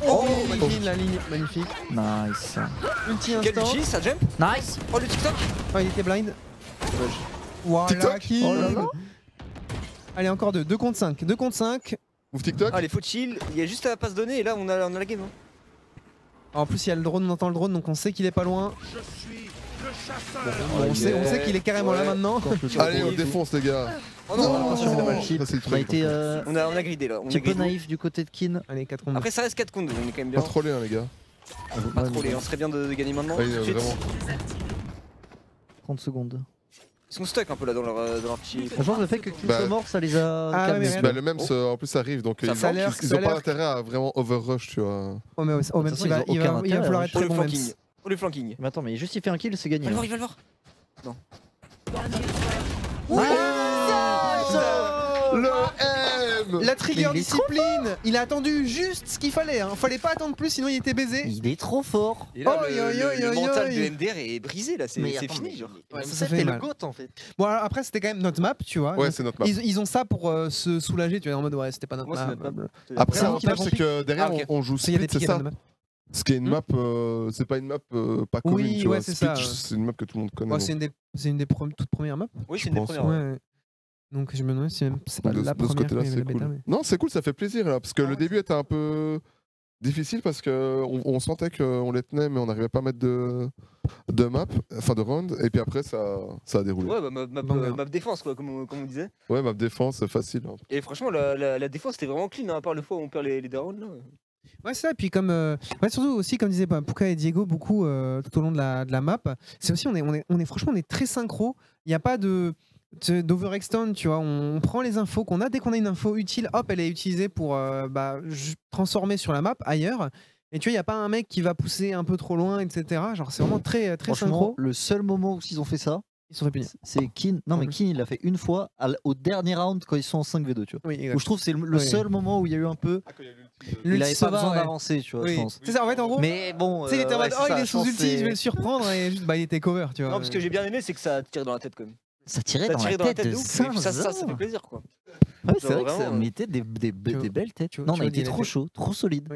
Oh, magnifique la ligne, magnifique. Nice. Ulti Quel instant. ulti, ça jump? Nice. Oh le TikTok. Oh il était blind. Voilà, kill. Oh là là. Allez encore 2 contre 5. 2 contre 5. Ouf TikTok. Allez, faut chill. Il y a juste à pas se donner et là on a la game. En plus il y a le drone, on entend le drone donc on sait qu'il est pas loin. Je suis le chasseur. Bon, on sait qu'il est carrément là maintenant. Allez, on défonce les gars. Oh non, on a été on a gridé là. un petit peu naïf du côté de Kin. Allez, 4 contre 2. Après ça reste 4 contre 2, on est quand même bien. Pas troller les gars. Pas troller, on serait bien de gagner maintenant. Oui, vraiment. 30 secondes. Ils sont stuck un peu là dans leur petit. Franchement, le fait que Kin soit mort, ça les a calmés. Le même en plus arrive, donc ils ont pas intérêt à vraiment overrush, tu vois. Oh mais au même temps, il va falloir être très bon. Pour le flanking. Mais attends, mais juste il fait un kill, c'est gagné. Il va le voir. Non. Le M. La trigger discipline. Il a attendu juste ce qu'il fallait. Fallait pas attendre plus, sinon il était baisé. Il est trop fort. Et là, le mental de MDR est brisé là, c'est fini. Genre. Ça fait le GOAT en fait. Bon alors après c'était quand même notre map, tu vois. Ouais, c'est notre map. Ils ont ça pour se soulager, tu vois, en mode ouais c'était pas notre map. Après l'avantage c'est que derrière on joue split, c'est ça. Ce qui est une map, c'est pas une map pas commune, tu vois. C'est une map que tout le monde connaît. C'est une des toutes premières maps. Oui, c'est une des premières. Donc je me demande si c'est pas la première côté-là, c'est cool. Non, c'est cool, ça fait plaisir là, parce que le début était un peu difficile parce que on sentait qu'on les tenait, mais on n'arrivait pas à mettre de map, enfin de round, et puis après ça a déroulé. Ouais, map défense quoi, comme on disait. Ouais, map défense, facile. Et franchement, la défense était vraiment clean, à part le fois où on perd les deux rounds là. Ouais, c'est ça. Et puis comme surtout aussi comme disaient Puka et Diego beaucoup tout au long de la map, c'est aussi franchement on est très synchro. Il n'y a pas d'overextend, tu vois. On prend les infos qu'on a. Dès qu'on a une info utile, hop, elle est utilisée pour transformer sur la map ailleurs. Et tu vois, il n'y a pas un mec qui va pousser un peu trop loin, etc. Genre, c'est vraiment très, très synchro. Le seul moment où ils ont fait ça, ils sont fait punir. C'est Kin. Non, mais Kin, il l'a fait une fois au dernier round quand ils sont en 5v2, tu vois. Oui, où je trouve que c'est le seul moment où il y a eu un peu. Il avait pas besoin d'avancer, tu vois, je pense. C'est ça, en fait, en gros. Mais bon. Tu sais, il était en mode, il est sous ulti, je vais le surprendre, et juste, il était cover, tu vois. Non, parce que j'ai bien aimé, c'est que ça tire dans la tête quand même. Ça tirait dans la tête de ça fait plaisir quoi. Ouais, c'est vrai que ça mettait des belles têtes. Non, on a été trop chaud, trop solide.